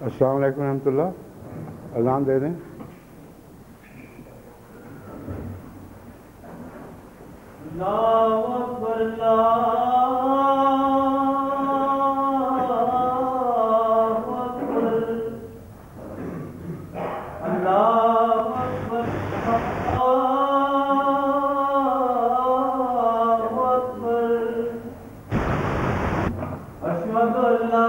السلام علیکم ورحمۃ اللہ. اذان دے دیں. اللہ اکبر اللہ اکبر اللہ اکبر اللہ اکبر اشہد ان لا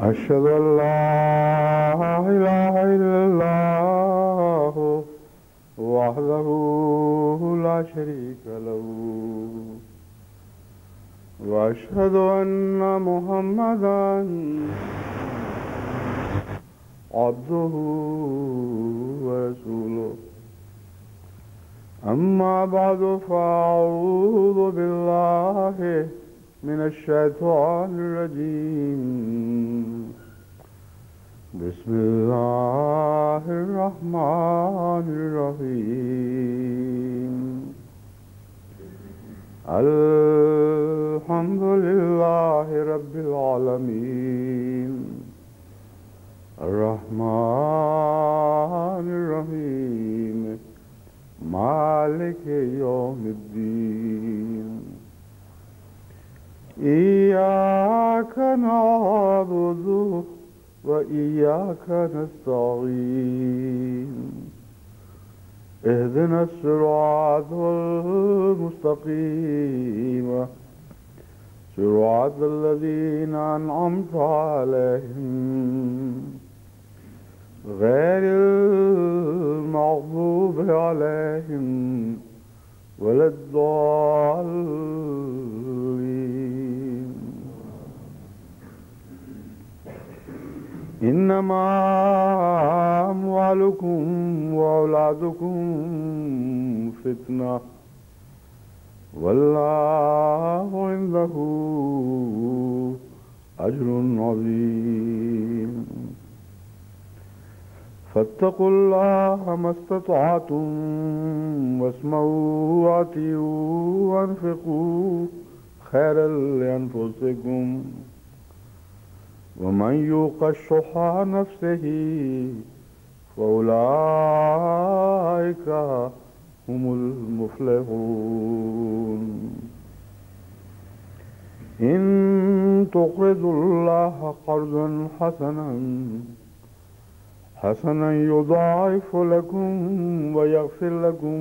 أشهد أن لا إله إلا الله وحده لا شريك له وأشهد أن محمدا عبده ورسوله أما بعد فأعوذ بالله من الشيطان الرجيم بسم الله الرحمن الرحيم الحمد لله رب العالمين الرحمن الرحيم مالك يوم الدين إياك نعبد وإياك نستعين اهدنا الصراط المستقيم صراط الذين أنعمت عليهم غير المغضوب عليهم ولا الضالين. إنما أموالكم وأولادكم فتنة والله عنده أجر عظيم. فاتقوا الله ما استطعتم واسمعوا وأطيعوا وأنفقوا خيرا لأنفسكم ومن يوق شح نفسه فأولئك هم المفلحون. إن تقرضوا الله قرضا حسنا يضاعف لكم ويغفر لكم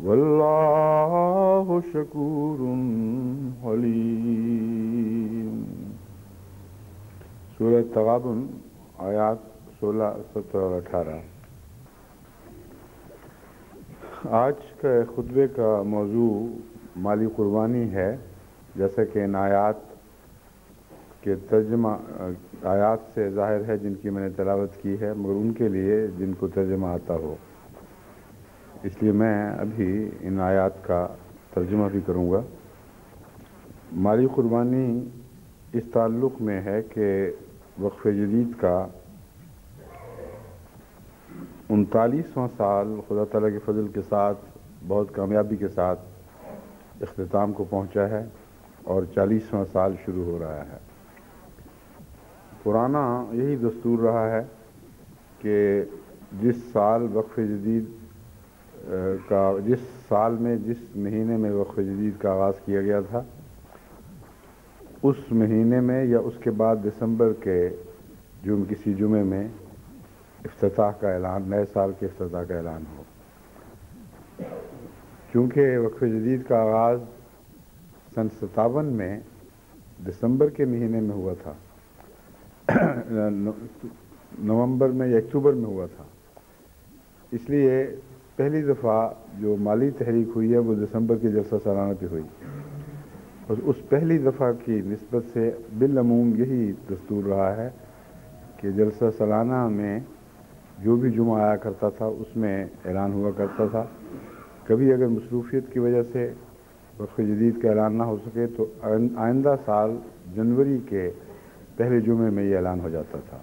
واللہ شکور حلیم. سورہ تغابن آیات 16، 17 اور 18. آج کے خطبے کا موضوع مالی قربانی ہے. جیسا کہ ان آیات کے ترجمہ آیات سے ظاہر ہے جن کی میں نے تلاوت کی ہے، مگر ان کے لیے جن کو ترجمہ آتا ہو، اس لیے میں ابھی ان آیات کا ترجمہ بھی کروں گا. مالی قربانی اس تعلق میں ہے کہ وقف جدید کا 39واں سال خدا تعالیٰ کے فضل کے ساتھ بہت کامیابی کے ساتھ اختتام کو پہنچا ہے اور 40واں سال شروع ہو رہا ہے۔ پرانا یہی دستور رہا ہے کہ جس سال وقف جدید جس سال میں جس مہینے میں وقف جدید کا آغاز کیا گیا تھا، اس مہینے میں یا اس کے بعد دسمبر کے کسی جمعے میں افتتاح کا اعلان، نئے سال کے افتتاح کا اعلان ہو۔ چونکہ وقف جدید کا آغاز سن 57 میں دسمبر کے مہینے میں ہوا تھا، نومبر میں یا اکتوبر میں ہوا تھا، اس لیے پہلی دفعہ جو مالی تحریک ہوئی ہے وہ دسمبر کے جلسہ سالانہ پہ ہوئی، اور اس پہلی دفعہ کی نسبت سے بالعموم یہی دستور رہا ہے کہ جلسہ سالانہ میں جو بھی جمعہ آیا کرتا تھا اس میں اعلان ہوا کرتا تھا۔ کبھی اگر مصروفیت کی وجہ سے وقف جدید کا اعلان نہ ہو سکے تو آئندہ سال جنوری کے پہلے جمعے میں یہ اعلان ہو جاتا تھا۔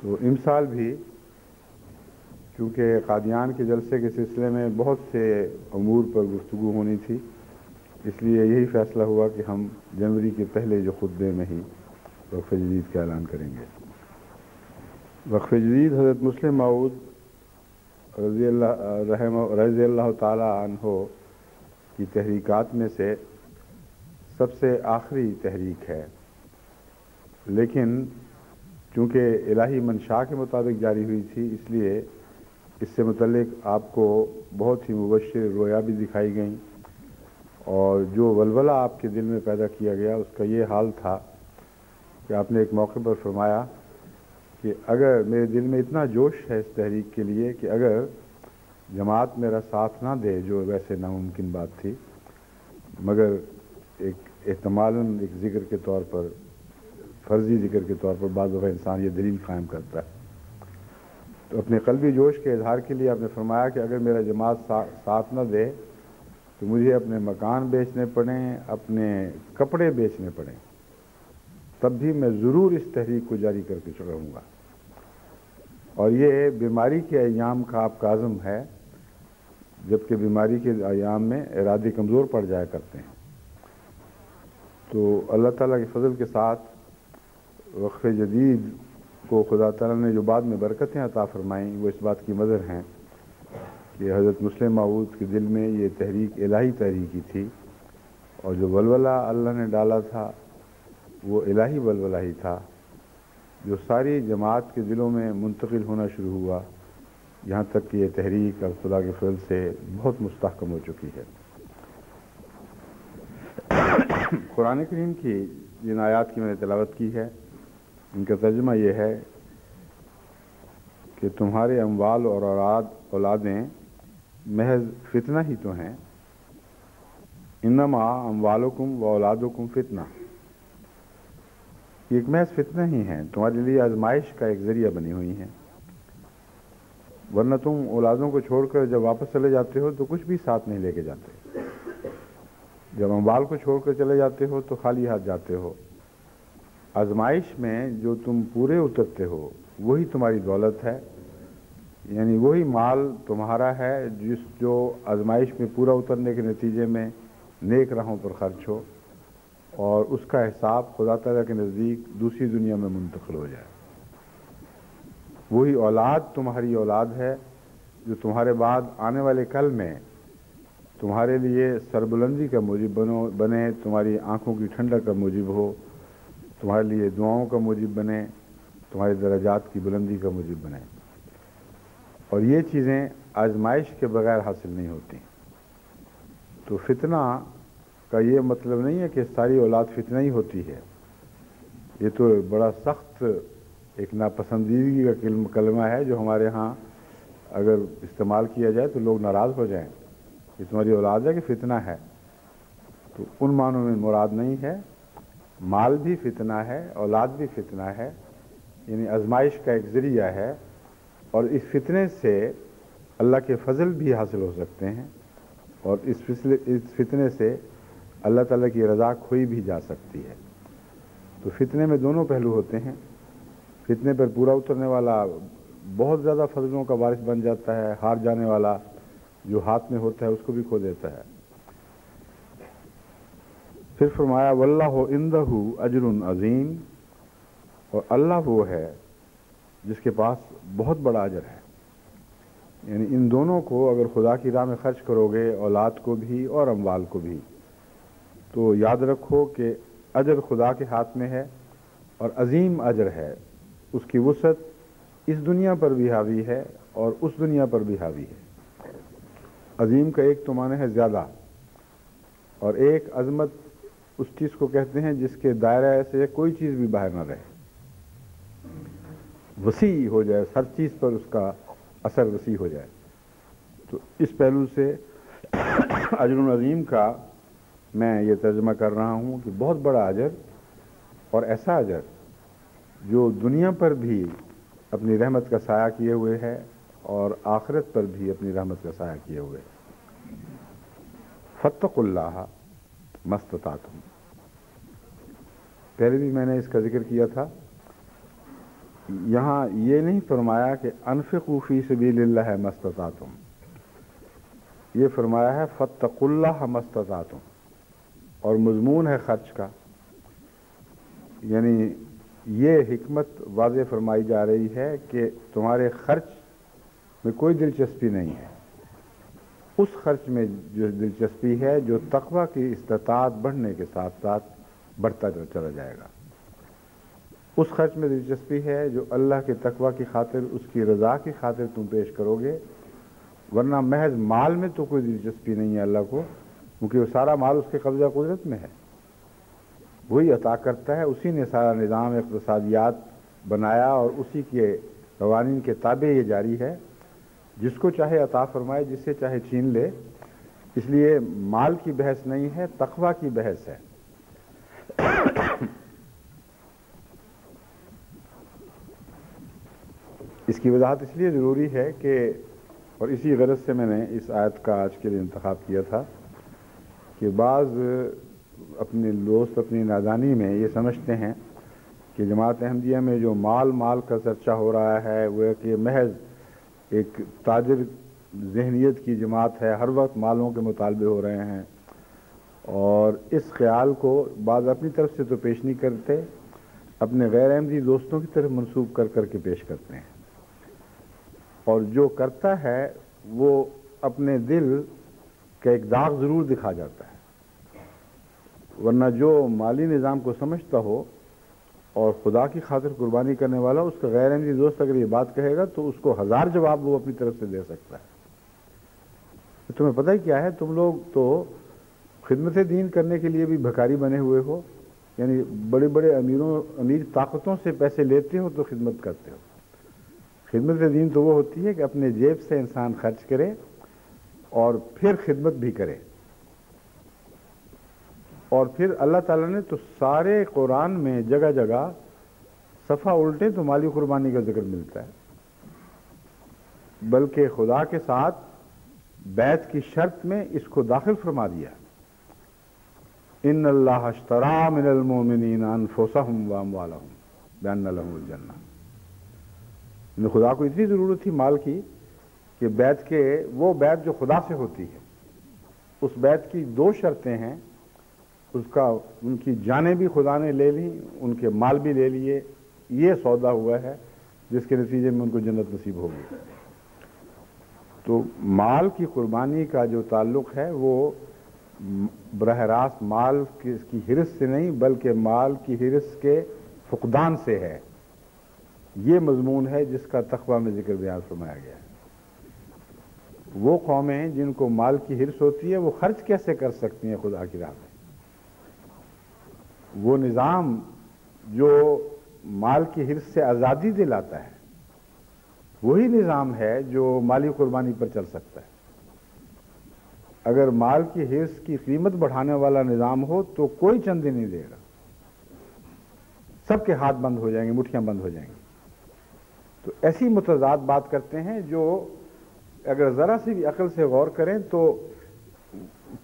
تو امسال بھی چونکہ قادیان کے جلسے کے سلسلے میں بہت سے امور پر گفتگو ہونی تھی، اس لیے یہی فیصلہ ہوا کہ ہم جنوری کے پہلے جو خطبے میں ہی وقف جدید کا اعلان کریں گے۔ وقف جدید حضرت مسلم موعود رضی اللہ تعالی عنہ کی تحریکات میں سے سب سے آخری تحریک ہے، لیکن چونکہ الہی منشاء کے مطابق جاری ہوئی تھی، اس لیے اس سے متعلق آپ کو بہت ہی مبشر رویا بھی دکھائی گئیں، اور جو ولولہ آپ کے دل میں پیدا کیا گیا اس کا یہ حال تھا کہ آپ نے ایک موقع پر فرمایا کہ اگر میرے دل میں اتنا جوش ہے اس تحریک کے لیے کہ اگر جماعت میرا ساتھ نہ دے، جو ویسے ناممکن بات تھی، مگر ایک احتمالاً ایک ذکر کے طور پر، فرضی ذکر کے طور پر بعض دفعہ انسان یہ دلیل قائم کرتا ہے، تو اپنے قلبی جوش کے اظہار کے لیے آپ نے فرمایا کہ اگر میرا جماعت ساتھ نہ دے تو مجھے اپنے مکان بیچنے پڑیں، اپنے کپڑے بیچنے پڑیں، تب بھی میں ضرور اس تحریک کو جاری کر کے رہوں گا۔ اور یہ بیماری کے ایام کا آپ کا عزم ہے، جبکہ بیماری کے ایام میں ارادے کمزور پڑ جایا کرتے ہیں۔ تو اللہ تعالیٰ کے فضل کے ساتھ وقف جدید کو خدا تعالیٰ نے جو بعد میں برکتیں عطا فرمائیں وہ اس بات کی مظہر ہیں کہ حضرت مسلم موعود کے دل میں یہ تحریک الہی تحریکی تھی، اور جو ولولہ اللہ نے ڈالا تھا وہ الہی ولولہ ہی تھا، جو ساری جماعت کے دلوں میں منتقل ہونا شروع ہوا، یہاں تک کہ یہ تحریک اب خدا کے فضل سے بہت مستحکم ہو چکی ہے۔ قرآن کریم کی جن آیات کی میں نے تلاوت کی ہے، ان کا ترجمہ یہ ہے کہ تمہارے اموال اور اولادیں محض فتنہ ہی تو ہیں، انما اموالکم و اولادکم فتنہ، یہ ایک محض فتنہ ہی ہیں، تمہارے لیے آزمائش کا ایک ذریعہ بنی ہوئی ہیں، ورنہ تم اولادوں کو چھوڑ کر جب واپس چلے جاتے ہو تو کچھ بھی ساتھ نہیں لے کے جاتے، جب اموال کو چھوڑ کر چلے جاتے ہو تو خالی ہاتھ جاتے ہو۔ آزمائش میں جو تم پورے اترتے ہو وہی تمہاری دولت ہے، یعنی وہی مال تمہارا ہے جو آزمائش میں پورا اترنے کے نتیجے میں نیک راہوں پر خرچ ہو، اور اس کا حساب خدا تعالیٰ کے نزدیک دوسری دنیا میں منتقل ہو جائے۔ وہی اولاد تمہاری اولاد ہے جو تمہارے بعد آنے والے کل میں تمہارے لیے سربلندی کا موجب بنے، تمہاری آنکھوں کی ٹھنڈک کا موجب ہو، تمہارے لیے دعاؤں کا موجب بنے، تمہاری درجات کی بلندی کا موجب بنے، اور یہ چیزیں آزمائش کے بغیر حاصل نہیں ہوتی۔ تو فتنہ کا یہ مطلب نہیں ہے کہ ساری اولاد فتنہ ہی ہوتی ہے، یہ تو بڑا سخت ایک ناپسندیدگی کا کلمہ ہے جو ہمارے ہاں اگر استعمال کیا جائے تو لوگ ناراض ہو جائیں کہ تمہاری اولاد ہے کہ فتنہ ہے، تو ان معنوں میں مراد نہیں ہے۔ مال بھی فتنہ ہے، اولاد بھی فتنہ ہے، یعنی آزمائش کا ایک ذریعہ ہے، اور اس فتنے سے اللہ کے فضل بھی حاصل ہو سکتے ہیں، اور اس فتنے سے اللہ تعالیٰ کی رضا کھوئی بھی جا سکتی ہے۔ تو فتنے میں دونوں پہلو ہوتے ہیں، فتنے پر پورا اترنے والا بہت زیادہ فضلوں کا وارث بن جاتا ہے، ہار جانے والا جو ہاتھ میں ہوتا ہے اس کو بھی کھو دیتا ہے۔ پھر فرمایا واللہ عندہ اجر عظیم، اور اللہ وہ ہے جس کے پاس بہت بڑا اجر ہے۔ یعنی ان دونوں کو اگر خدا کی راہ میں خرچ کرو گے، اولاد کو بھی اور اموال کو بھی، تو یاد رکھو کہ اجر خدا کے ہاتھ میں ہے اور عظیم اجر ہے، اس کی وسعت اس دنیا پر بھی حاوی ہے اور اس دنیا پر بھی حاوی ہے۔ عظیم کا ایک تو معنی ہے زیادہ، اور ایک عظمت اس چیز کو کہتے ہیں جس کے دائرہ سے کوئی چیز بھی باہر نہ رہے، وسیع ہو جائے، ہر چیز پر اس کا اثر وسیع ہو جائے۔ تو اس پہلو سے اجر عظیم کا میں یہ ترجمہ کر رہا ہوں کہ بہت بڑا اجر، اور ایسا اجر جو دنیا پر بھی اپنی رحمت کا سایہ کیے ہوئے ہے اور آخرت پر بھی اپنی رحمت کا سایہ کیے ہوئے۔ فاتقوا اللہ ما استطعتم، پہلے بھی میں نے اس کا ذکر کیا تھا۔ یہاں یہ نہیں فرمایا کہ انفقوا فی سبیل اللہ ما استطعتم، یہ فرمایا ہے فاتقوا اللہ ما استطعتم، اور مضمون ہے خرچ کا، یعنی یہ حکمت واضح فرمائی جا رہی ہے کہ تمہارے خرچ میں کوئی دلچسپی نہیں ہے، اس خرچ میں جو دلچسپی ہے جو تقوی کی استطاعت بڑھنے کے ساتھ ساتھ بڑھتا چلا جائے گا، اس خرچ میں دلچسپی ہے جو اللہ کے تقوی کی خاطر، اس کی رضا کی خاطر تم پیش کرو گے، ورنہ محض مال میں تو کوئی دلچسپی نہیں ہے اللہ کو، کیونکہ وہ سارا مال اس کے قبضہ قدرت میں ہے، وہی عطا کرتا ہے، اسی نے سارا نظام اقتصادیات بنایا اور اسی کے قوانین کے تابع یہ جاری ہے، جس کو چاہے عطا فرمائے، جس سے چاہے چھین لے۔ اس لیے مال کی بحث نہیں ہے، تقوی کی بحث ہے۔ اس کی وضاحت اس لیے ضروری ہے کہ، اور اسی غرض سے میں نے اس آیت کا آج کے لیے انتخاب کیا تھا، کہ بعض اپنے دوست اپنی نادانی میں یہ سمجھتے ہیں کہ جماعت احمدیہ میں جو مال کا چرچا ہو رہا ہے وہ کہ محض ایک تاجر ذہنیت کی جماعت ہے، ہر وقت مالوں کے مطالبے ہو رہے ہیں، اور اس خیال کو بعض اپنی طرف سے تو پیش نہیں کرتے، اپنے غیر احمدی دوستوں کی طرف منسوب کر کے پیش کرتے ہیں، اور جو کرتا ہے وہ اپنے دل کا ایک داغ ضرور دکھا جاتا ہے، ورنہ جو مالی نظام کو سمجھتا ہو اور خدا کی خاطر قربانی کرنے والا، اس کا غیر احمدی دوست اگر یہ بات کہے گا تو اس کو 1000 جواب وہ اپنی طرف سے دے سکتا ہے۔ تمہیں پتہ ہی کیا ہے، تم لوگ تو خدمت دین کرنے کے لیے بھی بھکاری بنے ہوئے ہو، یعنی بڑے بڑے امیر طاقتوں سے پیسے لیتے ہو تو خدمت کرتے ہو۔ خدمت دین تو وہ ہوتی ہے کہ اپنے جیب سے انسان خرچ کرے اور پھر خدمت بھی کرے، اور پھر اللہ تعالیٰ نے تو سارے قرآن میں جگہ جگہ صفحہ الٹے تو مالی قربانی کا ذکر ملتا ہے، بلکہ خدا کے ساتھ بیعت کی شرط میں اس کو داخل فرما دیا، ان اللہ اشترى من المؤمنین انفسهم واموالهم بان لهم الجنہ۔ خدا کو اتنی ضرورت تھی مال کی کہ وہ بیعت جو خدا سے ہوتی ہے، اس بیعت کی 2 شرطیں ہیں، ان کی جانیں بھی خدا نے لے لی، ان کے مال بھی لے لیے، یہ سودا ہوا ہے جس کے نتیجے میں ان کو جنت نصیب ہوگی۔ تو مال کی قربانی کا جو تعلق ہے وہ براہ راست مال کی حرص سے نہیں، بلکہ مال کی حرص کے فقدان سے ہے۔ یہ مضمون ہے جس کا تقویٰ میں ذکر بیان فرمایا گیا ہے۔ وہ قومیں جن کو مال کی حرص ہوتی ہے وہ خرچ کیسے کر سکتی ہیں خدا کی راہ میں؟ وہ نظام جو مال کی حرص سے آزادی دلاتا ہے وہی نظام ہے جو مالی قربانی پر چل سکتا ہے۔ اگر مال کی حرص کی قیمت بڑھانے والا نظام ہو تو کوئی چندے نہیں دے گا، سب کے ہاتھ بند ہو جائیں گے، مٹھیاں بند ہو جائیں گی۔ تو ایسی متضاد بات کرتے ہیں جو اگر ذرا سی بھی عقل سے غور کریں تو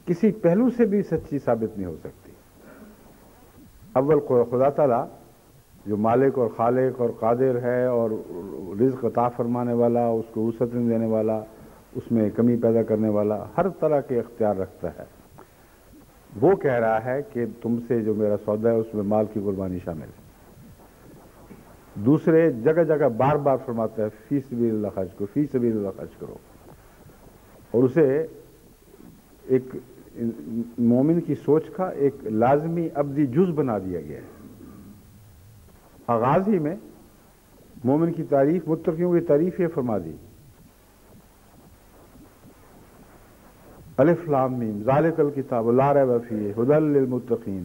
کسی پہلو سے بھی سچی ثابت نہیں ہو سکتی۔ اول خدا تعالیٰ جو مالک اور خالق اور قادر ہے اور رزق عطا فرمانے والا، اس کو وسعت دینے والا، اس میں کمی پیدا کرنے والا، ہر طرح کے اختیار رکھتا ہے، وہ کہہ رہا ہے کہ تم سے جو میرا سودا ہے اس میں مال کی قربانی شامل ہے۔ دوسرے جگہ جگہ بار بار فرماتا ہے فی سبیل اللہ خرچ کرو، فی سبیل اللہ خرچ کرو، اور اسے ایک مومن کی سوچ کا ایک لازمی ابدی جز بنا دیا گیا ہے۔ آغاز ہی میں مومن کی تعریف، متقیوں کی تعریف یہ فرما دی، الف لام میم ذالک الکتاب لا ریب فیہ ھدی للمتقین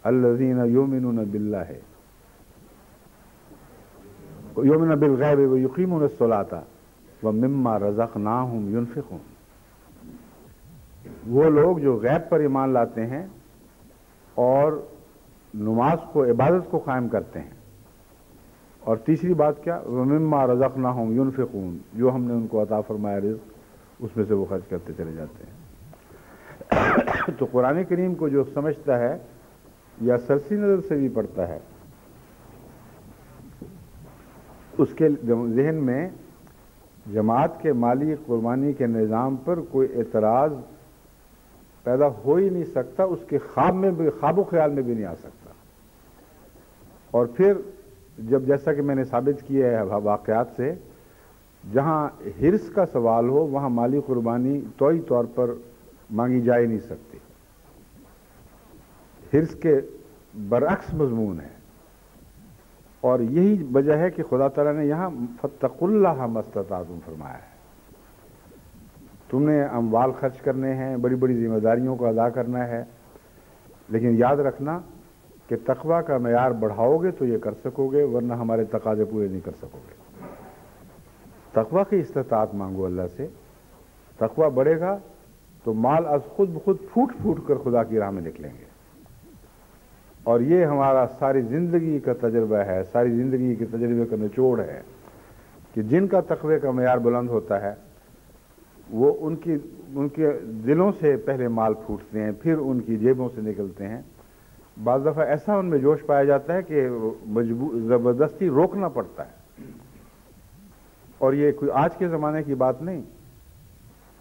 الذین یؤمنون باللہ یؤمنون بالغیب ویقیمون الصلاۃ ومما رزقناہم ینفقون۔ وہ لوگ جو غیب پر ایمان لاتے ہیں اور نماز کو، عبادت کو قائم کرتے ہیں، اور تیسری بات کیا، ومما رزقناہم ینفقون، جو ہم نے ان کو عطا فرمایا رزق اس میں سے وہ خرچ کرتے چلے جاتے ہیں۔ تو قرآن کریم کو جو سمجھتا ہے یا سرسی نظر سے بھی پڑھتا ہے، اس کے ذہن میں جماعت کے مالی قربانی کے نظام پر کوئی اعتراض پیدا ہو ہی نہیں سکتا، اس کے خواب و خیال میں بھی نہیں آ سکتا۔ اور پھر جب جیسا کہ میں نے ثابت کیا ہے واقعات سے، جہاں حرص کا سوال ہو وہاں مالی قربانی توئی طور پر مانگی جا ہی نہیں سکتی۔ حرص کے برعکس مضمون ہے، اور یہی وجہ ہے کہ خدا تعالیٰ نے یہاں فاتقوا اللہ ما استطعتم فرمایا ہے۔ تم نے اموال خرچ کرنے ہیں، بڑی بڑی ذمہ داریوں کو ادا کرنا ہے، لیکن یاد رکھنا کہ تقویٰ کا معیار بڑھاؤ گے تو یہ کر سکو گے، ورنہ ہمارے تقاضے پورے نہیں کر سکو گے۔ تقویٰ کی استطاعت مانگو اللہ سے، تقویٰ بڑھے گا تو مال از خود بخود پھوٹ پھوٹ کر خدا کی راہ میں نکلیں گے۔ اور یہ ہمارا ساری زندگی کا تجربہ ہے، ساری زندگی کے تجربے کا نچوڑ ہے کہ جن کا تقوی کا معیار بلند ہوتا ہے وہ ان کے دلوں سے پہلے مال پھوٹتے ہیں، پھر ان کی جیبوں سے نکلتے ہیں۔ بعض دفعہ ایسا ان میں جوش پایا جاتا ہے کہ زبردستی روکنا پڑتا ہے۔ اور یہ کوئی آج کے زمانے کی بات نہیں،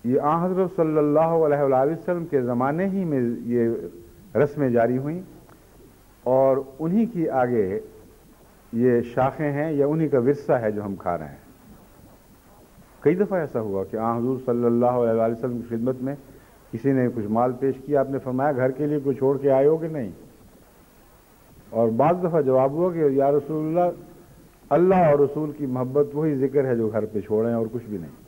یہ آن حضرت صلی اللہ علیہ وآلہ وسلم کے زمانے ہی میں یہ رسمیں جاری ہوئیں، اور انہی کی آگے یہ شاخیں ہیں یا انہی کا ورثہ ہے جو ہم کھا رہے ہیں۔ کئی دفعہ ایسا ہوا کہ آن حضور صلی اللہ علیہ وآلہ وسلم کی خدمت میں کسی نے کچھ مال پیش کیا، آپ نے فرمایا گھر کے لیے کوئی چھوڑ کے آئے ہو کہ نہیں؟ اور بعض دفعہ جواب ہوا کہ یا رسول اللہ، اللہ اور رسول کی محبت وہی ذکر ہے جو گھر پہ چھوڑیں اور کچھ بھی نہیں۔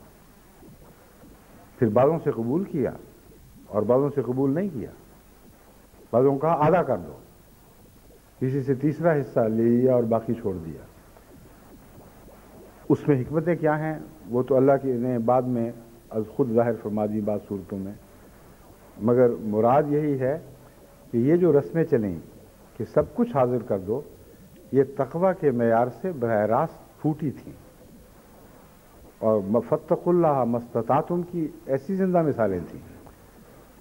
پھر بعضوں سے قبول کیا اور بعضوں سے قبول نہیں کیا، بعضوں کو کہا آدھا کر دو، کسی سے تیسرا حصہ لے لیا اور باقی چھوڑ دیا۔ اس میں حکمتیں کیا ہیں وہ تو اللہ کی نے بعد میں از خود ظاہر فرما دی بعض صورتوں میں، مگر مراد یہی ہے کہ یہ جو رسمیں چلیں کہ سب کچھ حاضر کر دو، یہ تقویٰ کے معیار سے براہ راست پھوٹی تھیں، اور فاتقوا اللہ ما استطعتم کی ایسی زندہ مثالیں تھیں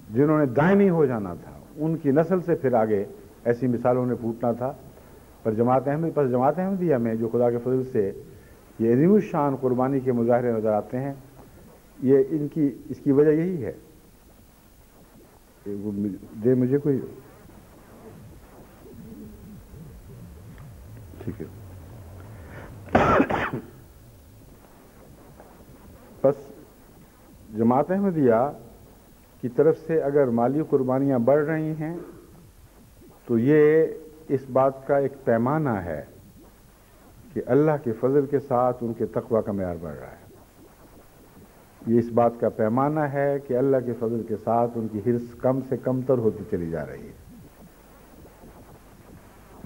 جنہوں نے دائمی ہو جانا تھا، ان کی نسل سے پھر آگے ایسی مثالوں نے پھوٹنا تھا۔ پر جماعت احمدیہ میں جو خدا کے فضل سے یہ عظیم الشان قربانی کے مظاہرے نظر آتے ہیں، یہ اس کی وجہ یہی ہے۔ دے مجھے کوئی ٹھیک ہے۔ بس جماعت احمدیہ کی طرف سے اگر مالی قربانیاں بڑھ رہی ہیں تو یہ اس بات کا ایک پیمانہ ہے کہ اللہ کے فضل کے ساتھ ان کے تقویٰ کا معیار بڑھ رہا ہے۔ یہ اس بات کا پیمانہ ہے کہ اللہ کے فضل کے ساتھ ان کی حرص کم سے کم تر ہوتی چلی جا رہی ہے۔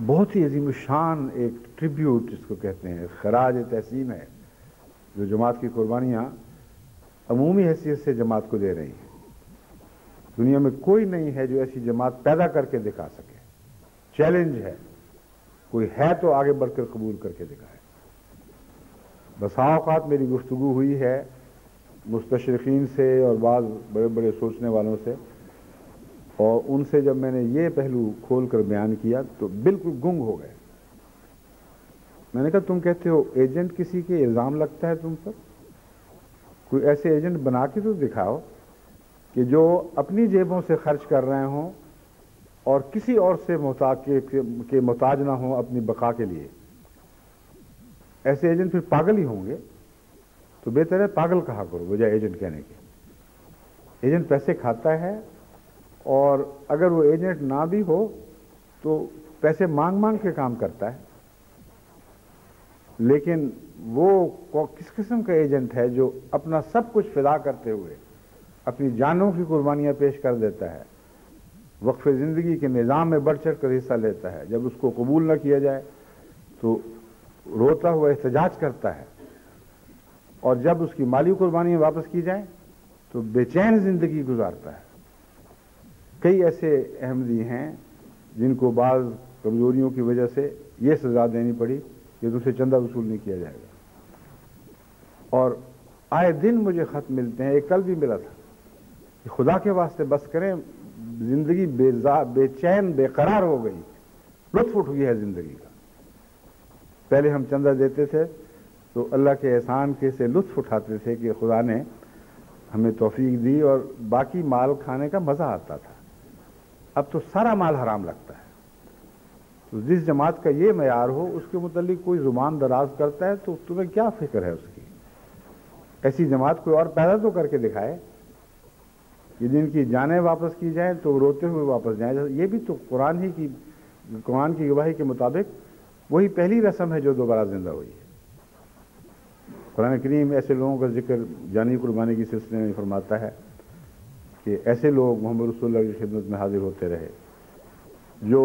بہت ہی عظیم الشان ایک ٹریبیوٹ جس کو کہتے ہیں، خراج تحسین ہے جو جماعت کی قربانیاں عمومی حیثیت سے جماعت کو دے رہی ہیں۔ دنیا میں کوئی نہیں ہے جو ایسی جماعت پیدا کر کے دکھا سکے۔ چیلنج ہے، کوئی ہے تو آگے بڑھ کر قبول کر کے دکھائے۔ بسا اوقات میری گفتگو ہوئی ہے مستشرقین سے اور بعض بڑے بڑے سوچنے والوں سے، اور ان سے جب میں نے یہ پہلو کھول کر بیان کیا تو بالکل گنگ ہو گئے. میں نے کہا تم کہتے ہو ایجنٹ کسی کے الزام لگتا ہے تم پر, کوئی ایسے ایجنٹ بنا کے تو دکھاؤ کہ جو اپنی جیبوں سے خرچ کر رہے ہوں اور کسی اور سے محتاج نہ ہوں اپنی بقا کے لیے. ایسے ایجنٹ پھر پاگل ہی ہوں گے, تو بہتر ہے پاگل کہا کرو بجائے ایجنٹ کہنے کے. ایجنٹ پیسے کھاتا ہے, اور اگر وہ ایجنٹ نہ بھی ہو تو پیسے مانگ مانگ کے کام کرتا ہے. لیکن وہ کس قسم کا ایجنٹ ہے جو اپنا سب کچھ فدا کرتے ہوئے اپنی جانوں کی قربانیاں پیش کر دیتا ہے, وقف زندگی کے نظام میں بڑھ چڑھ کر حصہ لیتا ہے, جب اس کو قبول نہ کیا جائے تو روتا ہوا احتجاج کرتا ہے, اور جب اس کی مالی قربانیاں واپس کی جائیں تو بے چین زندگی گزارتا ہے. کئی ایسے احمدی ہیں جن کو بعض کمزوریوں کی وجہ سے یہ سزا دینی پڑی کہ تم سے چندہ وصول نہیں کیا جائے گا. اور آئے دن مجھے خط ملتے ہیں, ایک کل بھی ملا تھا, کہ خدا کے واسطے بس کریں, زندگی بے چین بے قرار ہو گئی, لطف اٹھ گیا ہے زندگی کا. پہلے ہم چندہ دیتے تھے تو اللہ کے احسان کے سے لطف اٹھاتے تھے کہ خدا نے ہمیں توفیق دی اور باقی مال کھانے کا مزہ آتا تھا. اب تو سارا مال حرام لگتا ہے. تو جس جماعت کا یہ معیار ہو اس کے متعلق کوئی زبان دراز کرتا ہے تو تمہیں کیا فکر ہے اس کی؟ ایسی جماعت کوئی اور پیدا تو کر کے دکھائے کہ جن کی جانیں واپس کی جائیں تو روتے ہوئے واپس جائیں. یہ بھی تو قرآن کی گواہی کے مطابق وہی پہلی رسم ہے جو دوبارہ زندہ ہوئی ہے. قرآن کریم ایسے لوگوں کا ذکر جانی قربانی کی سلسلے میں فرماتا ہے کہ ایسے لوگ محمد رسول اللہ کی خدمت میں حاضر ہوتے رہے جو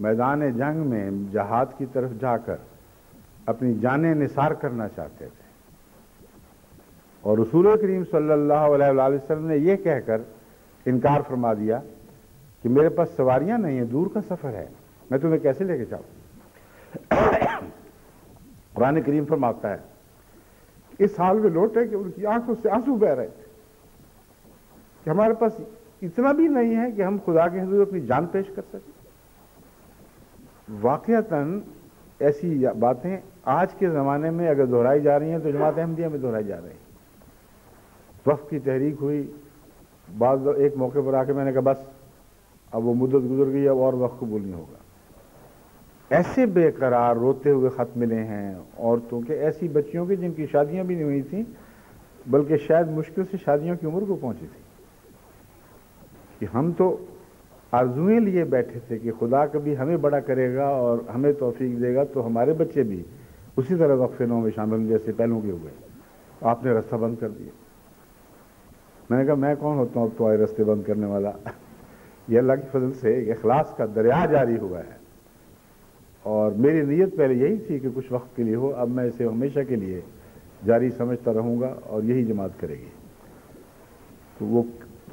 میدان جنگ میں جہاد کی طرف جا کر اپنی جانیں نثار کرنا چاہتے تھے, اور رسول کریم صلی اللہ علیہ وآلہ وسلم نے یہ کہہ کر انکار فرما دیا کہ میرے پاس سواریاں نہیں ہیں, دور کا سفر ہے, میں تمہیں کیسے لے کے جاؤں. قرآن کریم فرماتا ہے اس حال میں لوٹے کہ ان کی آنکھوں سے آنسو بہ رہے تھے کہ ہمارے پاس اتنا بھی نہیں ہے کہ ہم خدا کے حضور اپنی جان پیش کر سکیں. واقعتاً ایسی باتیں آج کے زمانے میں اگر دہرائی جا رہی ہیں تو جماعت احمدیہ میں دہرائی جا رہی ہیں. وقف کی تحریک ہوئی, بعض ایک موقع پر آ کے میں نے کہا بس اب وہ مدت گزر گئی, اب اور وقت قبول نہیں ہوگا. ایسے بے قرار روتے ہوئے خط ملے ہیں عورتوں کے, ایسی بچیوں کی جن کی شادیاں بھی نہیں ہوئی تھیں بلکہ شاید مشکل سے شادیوں کی عمر کو پہنچی تھی, کہ ہم تو آرزوئیں لیے بیٹھے تھے کہ خدا کبھی ہمیں بڑا کرے گا اور ہمیں توفیق دے گا تو ہمارے بچے بھی اسی طرح وقف نو میں شامل ہوں جیسے پہلوں کے ہوئے. آپ نے رستہ بند کر دیا. میں نے کہا میں کون ہوتا ہوں اب تو آئے رستے بند کرنے والا. یہ اللہ کی فضل سے ایک اخلاص کا دریا جاری ہوا ہے, اور میری نیت پہلے یہی تھی کہ کچھ وقت کے لیے ہو, اب میں اسے ہمیشہ کے لیے جاری سمجھتا رہوں گا اور یہی جماعت کرے گی. تو وہ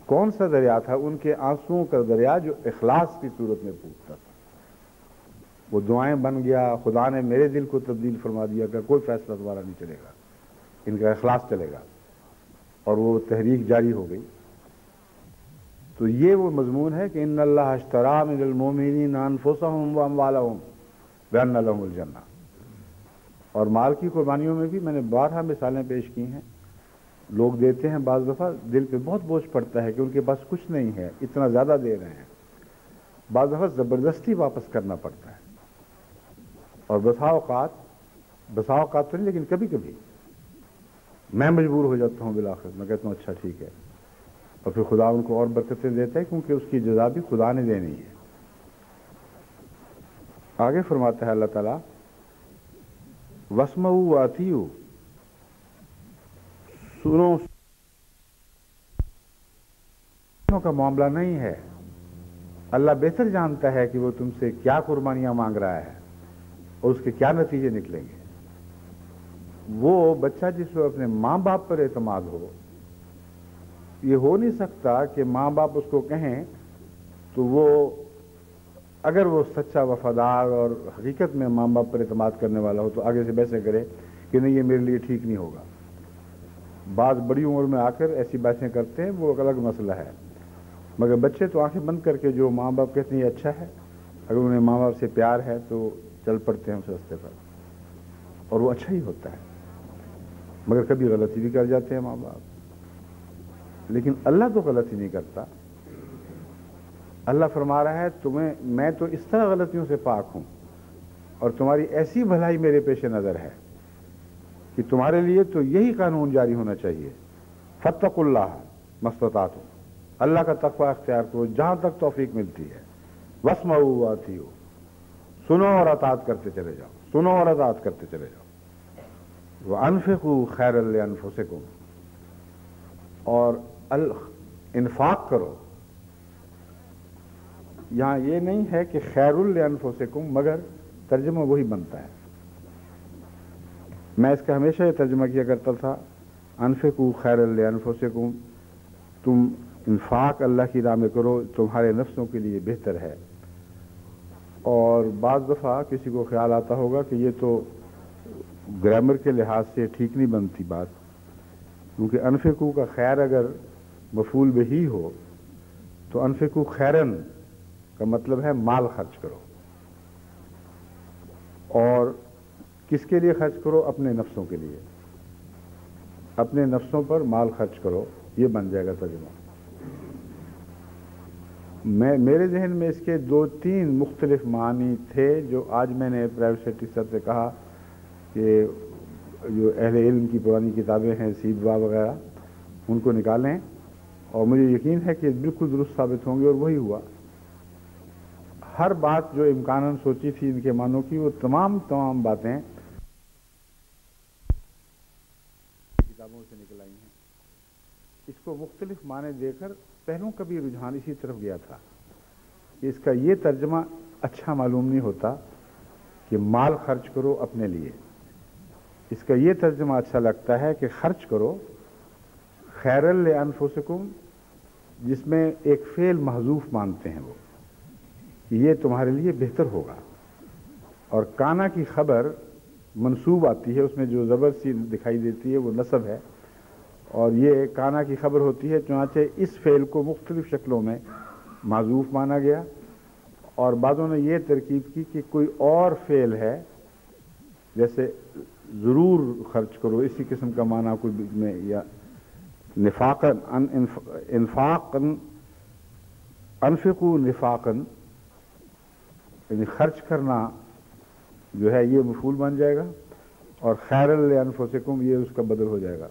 کون سا دریا تھا؟ ان کے آنسوؤں کا دریا جو اخلاص کی صورت میں پوچھتا تھا. وہ دعائیں بن گیا, خدا نے میرے دل کو تبدیل فرما دیا کہ کوئی فیصلہ دوبارہ نہیں چلے گا, ان کا اخلاص چلے گا, اور وہ تحریک جاری ہو گئی. تو یہ وہ مضمون ہے کہ ان اللہ اشتری من المؤمنین انفسهم واموالهم بان لهم الجنہ. اور مال کی قربانیوں میں بھی میں نے بارہا مثالیں پیش کی ہیں. لوگ دیتے ہیں, بعض دفعہ دل پہ بہت بوجھ پڑتا ہے کہ ان کے پاس کچھ نہیں ہے, اتنا زیادہ دے رہے ہیں, بعض دفعہ زبردستی واپس کرنا پڑتا ہے. اور بسا اوقات تو نہیں لیکن کبھی کبھی میں مجبور ہو جاتا ہوں بالآخر, میں کہتا ہوں اچھا ٹھیک ہے, اور پھر خدا ان کو اور برکتیں دیتا ہے کیونکہ اس کی جزا بھی خدا نے دینی ہے. آگے فرماتا ہے اللہ تعالیٰ وَاسْمَعُوا وَأَطِیعُوا, سنو کا معاملہ نہیں ہے. اللہ بہتر جانتا ہے کہ وہ تم سے کیا قربانیاں مانگ رہا ہے اور اس کے کیا نتیجے نکلیں گے. وہ بچہ جس کو اپنے ماں باپ پر اعتماد ہو, یہ ہو نہیں سکتا کہ ماں باپ اس کو کہیں تو وہ اگر وہ سچا وفادار اور حقیقت میں ماں باپ پر اعتماد کرنے والا ہو تو آگے سے بحثیں کرے کہ نہیں یہ میرے لیے ٹھیک نہیں ہوگا. بعض بڑی عمر میں آ کر ایسی باتیں کرتے ہیں, وہ ایک الگ مسئلہ ہے. مگر بچے تو آنکھیں بند کر کے جو ماں باپ کہتے ہیں یہ اچھا ہے، اگر انہیں ماں باپ سے پیار ہے تو چل پڑتے ہیں اس راستے پر، اور وہ اچھا ہی ہوتا ہے، مگر کبھی غلطی بھی کر جاتے ہیں ماں باپ۔ لیکن اللہ تو غلطی نہیں کرتا، اللہ فرما رہا ہے تمہیں میں تو اس طرح غلطیوں سے پاک ہوں اور تمہاری ایسی بھلائی میرے پیش نظر ہے کہ تمہارے لیے تو یہی قانون جاری ہونا چاہیے، فاتقوا اللہ ما استطعتم، اللہ کا تقوی اختیار کرو جہاں تک توفیق ملتی ہے، واسمعوا واطیعوا، سنو اور اطاعت کرتے چلے جاؤ، سنو اور اطاعت کرتے چلے جاؤ، وانفقوا خیرا لانفسکم، اور انفاق کرو۔ یہاں یہ نہیں ہے کہ خیر لانفسکم، مگر ترجمہ وہی بنتا ہے۔ میں اس کا ہمیشہ یہ ترجمہ کیا کرتا تھا، انفقوا خیرا لانفسکم، تم انفاق اللہ کی راہ میں کرو، تمہارے نفسوں کے لیے بہتر ہے۔ اور بعض دفعہ کسی کو خیال آتا ہوگا کہ یہ تو گرامر کے لحاظ سے ٹھیک نہیں بنتی بات، کیونکہ انفقوا کا خیر اگر مفعول بہی ہو تو انفقوا خیرن کا مطلب ہے مال خرچ کرو، اور کس کے لیے خرچ کرو؟ اپنے نفسوں کے لیے، اپنے نفسوں پر مال خرچ کرو، یہ بن جائے گا ترجمہ۔ میرے ذہن میں اس کے 2-3 مختلف معنی تھے جو آج میں نے پرائیویٹ سیکرٹری صاحب سے کہا کہ جو اہل علم کی پرانی کتابیں ہیں سیدوا وغیرہ ان کو نکالیں، اور مجھے یقین ہے کہ بالکل درست ثابت ہوں گے، اور وہی ہوا۔ ہر بات جو امکاناً سوچی تھی ان کے معنوں کی، وہ تمام باتیں کتابوں سے نکل آئی ہیں۔ اس کو مختلف معنی دے کر پہلوں کا بھی رجحان اسی طرف گیا تھا کہ اس کا یہ ترجمہ اچھا معلوم نہیں ہوتا کہ مال خرچ کرو اپنے لیے، اس کا یہ ترجمہ اچھا لگتا ہے کہ خرچ کرو خیرا لانفسکم، جس میں ایک فعل محذوف مانتے ہیں وہ، یہ تمہارے لیے بہتر ہوگا، اور کانا کی خبر منصوب آتی ہے، اس میں جو زبر سی دکھائی دیتی ہے وہ نصب ہے، اور یہ کانا کی خبر ہوتی ہے، چنانچہ اس فعل کو مختلف شکلوں میں معذوف مانا گیا، اور بعضوں نے یہ ترکیب کی کہ کوئی اور فعل ہے، جیسے ضرور خرچ کرو، اسی قسم کا معنی کوئی میں، یا نفاقاً انفاقاً انفقوا نفاقاً، یعنی خرچ کرنا جو ہے یہ مفعول بن جائے گا، اور خیرا لانفسکم یہ اس کا بدل ہو جائے گا۔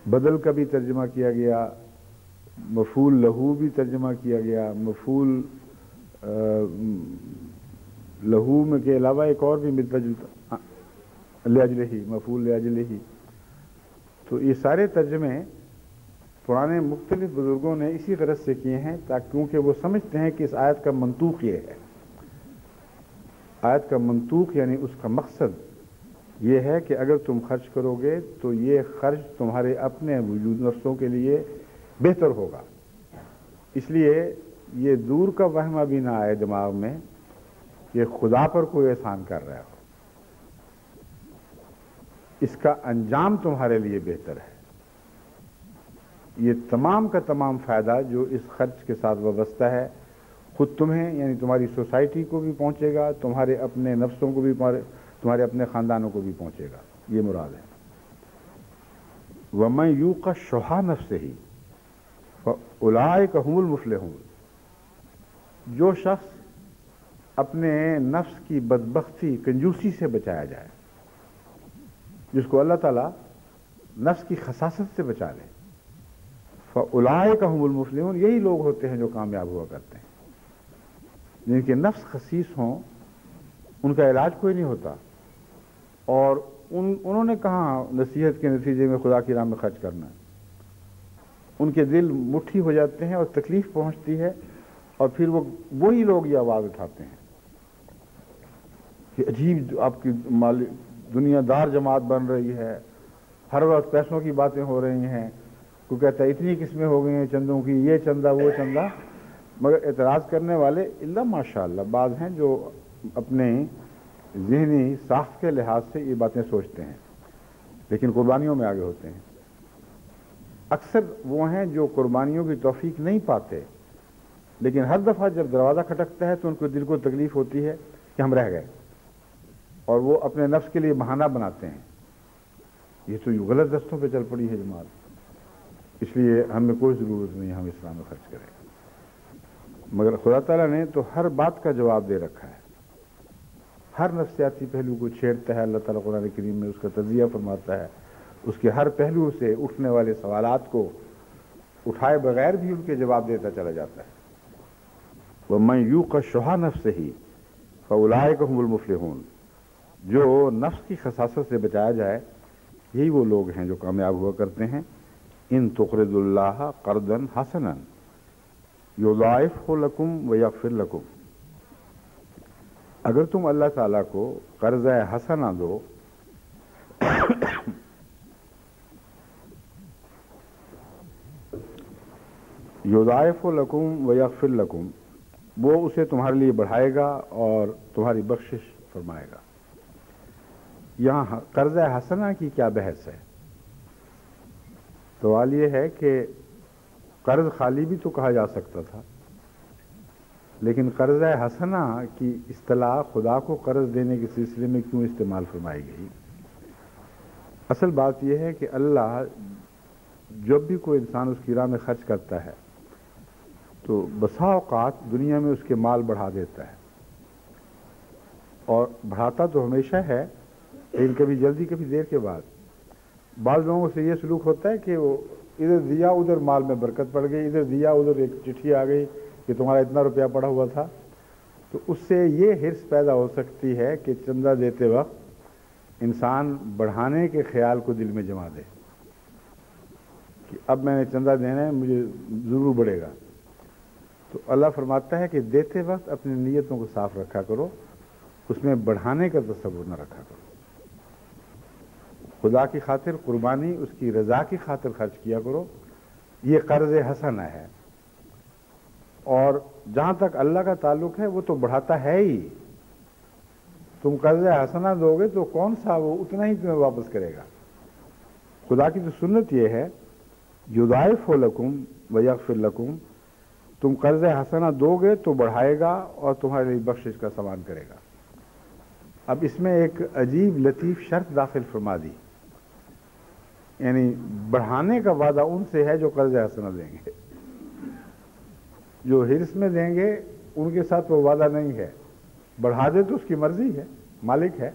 بدل کا بھی ترجمہ کیا گیا، مفعول لہو بھی ترجمہ کیا گیا، مفعول لہو میں کے علاوہ ایک اور بھی ملتا جلتا، لاجلہ، مفعول لاجلہ۔ تو یہ سارے ترجمے پرانے مختلف بزرگوں نے اسی غرض سے کیے ہیں، تاکہ کیونکہ وہ سمجھتے ہیں کہ اس آیت کا منطوق یہ ہے، آیت کا منطوق یعنی اس کا مقصد یہ ہے کہ اگر تم خرچ کرو گے تو یہ خرچ تمہارے اپنے وجود نفسوں کے لیے بہتر ہوگا، اس لیے یہ دور کا وہمہ بھی نہ آئے دماغ میں کہ خدا پر کوئی احسان کر رہا ہو، اس کا انجام تمہارے لیے بہتر ہے۔ یہ تمام کا تمام فائدہ جو اس خرچ کے ساتھ وابستہ ہے، خود تمہیں یعنی تمہاری سوسائٹی کو بھی پہنچے گا، تمہارے اپنے نفسوں کو بھی، تمہارے اپنے خاندانوں کو بھی پہنچے گا، یہ مراد ہے۔ وَمَن یُوقَ شُحَّ نَفْسِهِ فَأُولَٰئِکَ هُمُ الْمُفْلِحُونَ، جو شخص اپنے نفس کی بدبختی کنجوسی سے بچایا جائے، جس کو اللہ تعالیٰ نفس کی خساست سے بچا لے، فَأُولَٰئِکَ هُمُ الْمُفْلِحُونَ، یہی لوگ ہوتے ہیں جو کامیاب ہوا کرتے ہیں۔ جن کے نفس خسیس ہوں ان کا علاج کوئی نہیں ہوتا، اور انہوں نے کہاں نصیحت کے نتیجے میں خدا کی راہ میں خرچ کرنا ہے، ان کے دل مٹھی ہو جاتے ہیں اور تکلیف پہنچتی ہے، اور پھر وہی لوگ یہ آواز اٹھاتے ہیں کہ عجیب آپ کی دنیا دار جماعت بن رہی ہے، ہر وقت پیسوں کی باتیں ہو رہی ہیں، کوئی کہتا ہے اتنی قسمیں ہو گئی ہیں چندوں کی، یہ چندہ وہ چندہ، مگر اعتراض کرنے والے اللہ ماشاءاللہ بعض ہیں جو اپنے ذہنی ساخت کے لحاظ سے یہ باتیں سوچتے ہیں، لیکن قربانیوں میں آگے ہوتے ہیں۔ اکثر وہ ہیں جو قربانیوں کی توفیق نہیں پاتے، لیکن ہر دفعہ جب دروازہ کھٹکتا ہے تو ان کو دل کو تکلیف ہوتی ہے کہ ہم رہ گئے، اور وہ اپنے نفس کے لیے بہانہ بناتے ہیں۔ یہ تو یہ غلط رستوں پہ چل پڑی ہے جماعت، اس لیے ہمیں کوئی ضرورت نہیں ہم اسلام میں خرچ کریں۔ مگر خدا تعالیٰ نے تو ہر بات کا جواب دے رکھا ہے، ہر نفسیاتی پہلو کو چھیڑتا ہے۔ اللہ تعالیٰ قرآن کریم میں اس کا تجزیہ فرماتا ہے، اس کے ہر پہلو سے اٹھنے والے سوالات کو اٹھائے بغیر بھی ان کے جواب دیتا چلا جاتا ہے۔ وَمَن یوق شح نفسہ فاولئک هم المفلحون، جو نفس کی خساست سے بچایا جائے یہی وہ لوگ ہیں جو کامیاب ہوا کرتے ہیں۔ ان تقرضوا اللہ قرضا حسنا یضاعفہ لکم ویغفر لکم، اگر تم اللہ تعالیٰ کو قرض حسنہ دو یضاعف لکم ویغفر لکم، وہ اسے تمہارے لیے بڑھائے گا اور تمہاری بخشش فرمائے گا۔ یہاں قرض حسنہ کی کیا بحث ہے؟ سوال یہ ہے کہ قرض خالی بھی تو کہا جا سکتا تھا، لیکن قرض حسنہ کی اصطلاح خدا کو قرض دینے کے سلسلے میں کیوں استعمال فرمائی گئی؟ اصل بات یہ ہے کہ اللہ جب بھی کوئی انسان اس کی راہ میں خرچ کرتا ہے تو بسا اوقات دنیا میں اس کے مال بڑھا دیتا ہے، اور بڑھاتا تو ہمیشہ ہے، لیکن کبھی جلدی کبھی دیر کے بعد۔ بعض لوگوں سے یہ سلوک ہوتا ہے کہ وہ ادھر دیا ادھر مال میں برکت پڑ گئی، ادھر دیا ادھر ایک چٹھی آ گئی کہ تمہارا اتنا روپیہ پڑا ہوا تھا، تو اس سے یہ حرص پیدا ہو سکتی ہے کہ چندہ دیتے وقت انسان بڑھانے کے خیال کو دل میں جما دے کہ اب میں نے چندہ دینا ہے، مجھے ضرور بڑھے گا۔ تو اللہ فرماتا ہے کہ دیتے وقت اپنی نیتوں کو صاف رکھا کرو، اس میں بڑھانے کا تصور نہ رکھا کرو۔ خدا کی خاطر قربانی اس کی رضا کی خاطر خرچ کیا کرو، یہ قرض حسنہ ہے۔ اور جہاں تک اللہ کا تعلق ہے وہ تو بڑھاتا ہے ہی، تم قرض حسنہ دو گے تو کون سا وہ اتنا ہی تمہیں واپس کرے گا۔ خدا کی تو سنت یہ ہے یضاعف لکم ویغفر لکم، تم قرض حسنہ دو گے تو بڑھائے گا اور تمہارے لیے بخشش کا سامان کرے گا۔ اب اس میں ایک عجیب لطیف شرط داخل فرما دی، یعنی بڑھانے کا وعدہ ان سے ہے جو قرض حسنہ دیں گے، جو حرص میں دیں گے ان کے ساتھ وہ وعدہ نہیں ہے۔ بڑھا دے تو اس کی مرضی ہے، مالک ہے،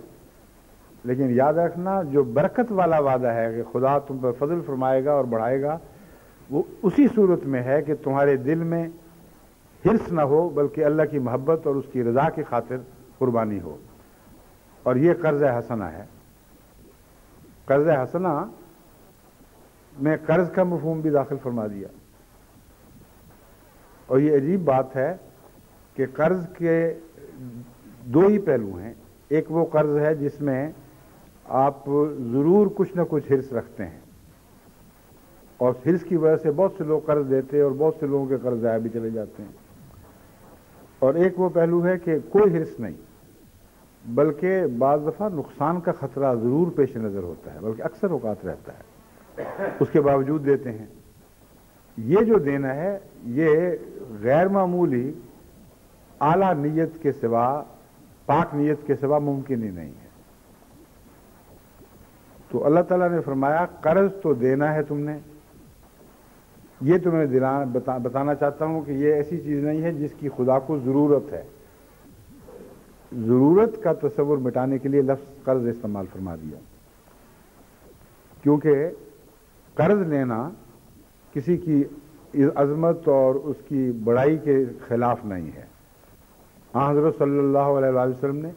لیکن یاد رکھنا جو برکت والا وعدہ ہے کہ خدا تم پر فضل فرمائے گا اور بڑھائے گا، وہ اسی صورت میں ہے کہ تمہارے دل میں حرص نہ ہو بلکہ اللہ کی محبت اور اس کی رضا کی خاطر قربانی ہو، اور یہ قرض حسنہ ہے۔ قرض حسنہ میں قرض کا مفہوم بھی داخل فرما دیا، اور یہ عجیب بات ہے کہ قرض کے دو ہی پہلو ہیں۔ ایک وہ قرض ہے جس میں آپ ضرور کچھ نہ کچھ حرص رکھتے ہیں، اور حرص کی وجہ سے بہت سے لوگ قرض دیتے اور بہت سے لوگوں کے قرض ضائع بھی چلے جاتے ہیں۔ اور ایک وہ پہلو ہے کہ کوئی حرص نہیں، بلکہ بعض دفعہ نقصان کا خطرہ ضرور پیش نظر ہوتا ہے، بلکہ اکثر اوقات رہتا ہے، اس کے باوجود دیتے ہیں۔ یہ جو دینا ہے یہ غیر معمولی اعلیٰ نیت کے سوا، پاک نیت کے سوا ممکن ہی نہیں ہے۔ تو اللہ تعالیٰ نے فرمایا قرض تو دینا ہے تم نے، یہ تو میں بتانا چاہتا ہوں کہ یہ ایسی چیز نہیں ہے جس کی خدا کو ضرورت ہے۔ ضرورت کا تصور مٹانے کے لیے لفظ قرض استعمال فرما دیا، کیونکہ قرض لینا کسی کی عظمت اور اس کی بڑائی کے خلاف نہیں ہے۔ ہاں حضرت صلی اللہ علیہ وآلہ وسلم نے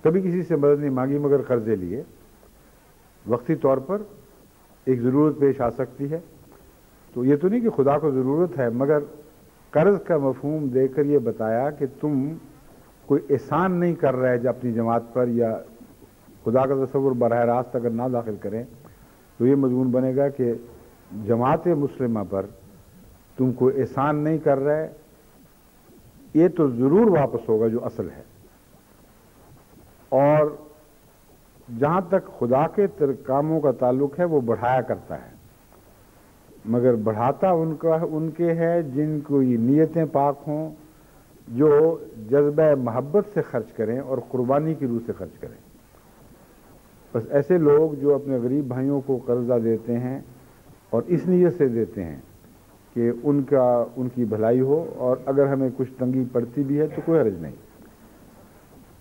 کبھی کسی سے مدد نہیں مانگی مگر قرضے لیے، وقتی طور پر ایک ضرورت پیش آ سکتی ہے، تو یہ تو نہیں کہ خدا کو ضرورت ہے، مگر قرض کا مفہوم دے کر یہ بتایا کہ تم کوئی احسان نہیں کر رہے جو اپنی جماعت پر، یا خدا کا تصور براہ راست اگر نہ داخل کریں تو یہ مضمون بنے گا کہ جماعت مسلمہ پر تم کوئی احسان نہیں کر رہے، یہ تو ضرور واپس ہوگا جو اصل ہے۔ اور جہاں تک خدا کے کاموں کا تعلق ہے وہ بڑھایا کرتا ہے، مگر بڑھاتا ان کے ہے جن کو یہ نیتیں پاک ہوں، جو جذبہ محبت سے خرچ کریں اور قربانی کی روح سے خرچ کریں۔ بس ایسے لوگ جو اپنے غریب بھائیوں کو قرضہ دیتے ہیں اور اس نیت سے دیتے ہیں کہ ان کی بھلائی ہو، اور اگر ہمیں کچھ تنگی پڑتی بھی ہے تو کوئی حرج نہیں،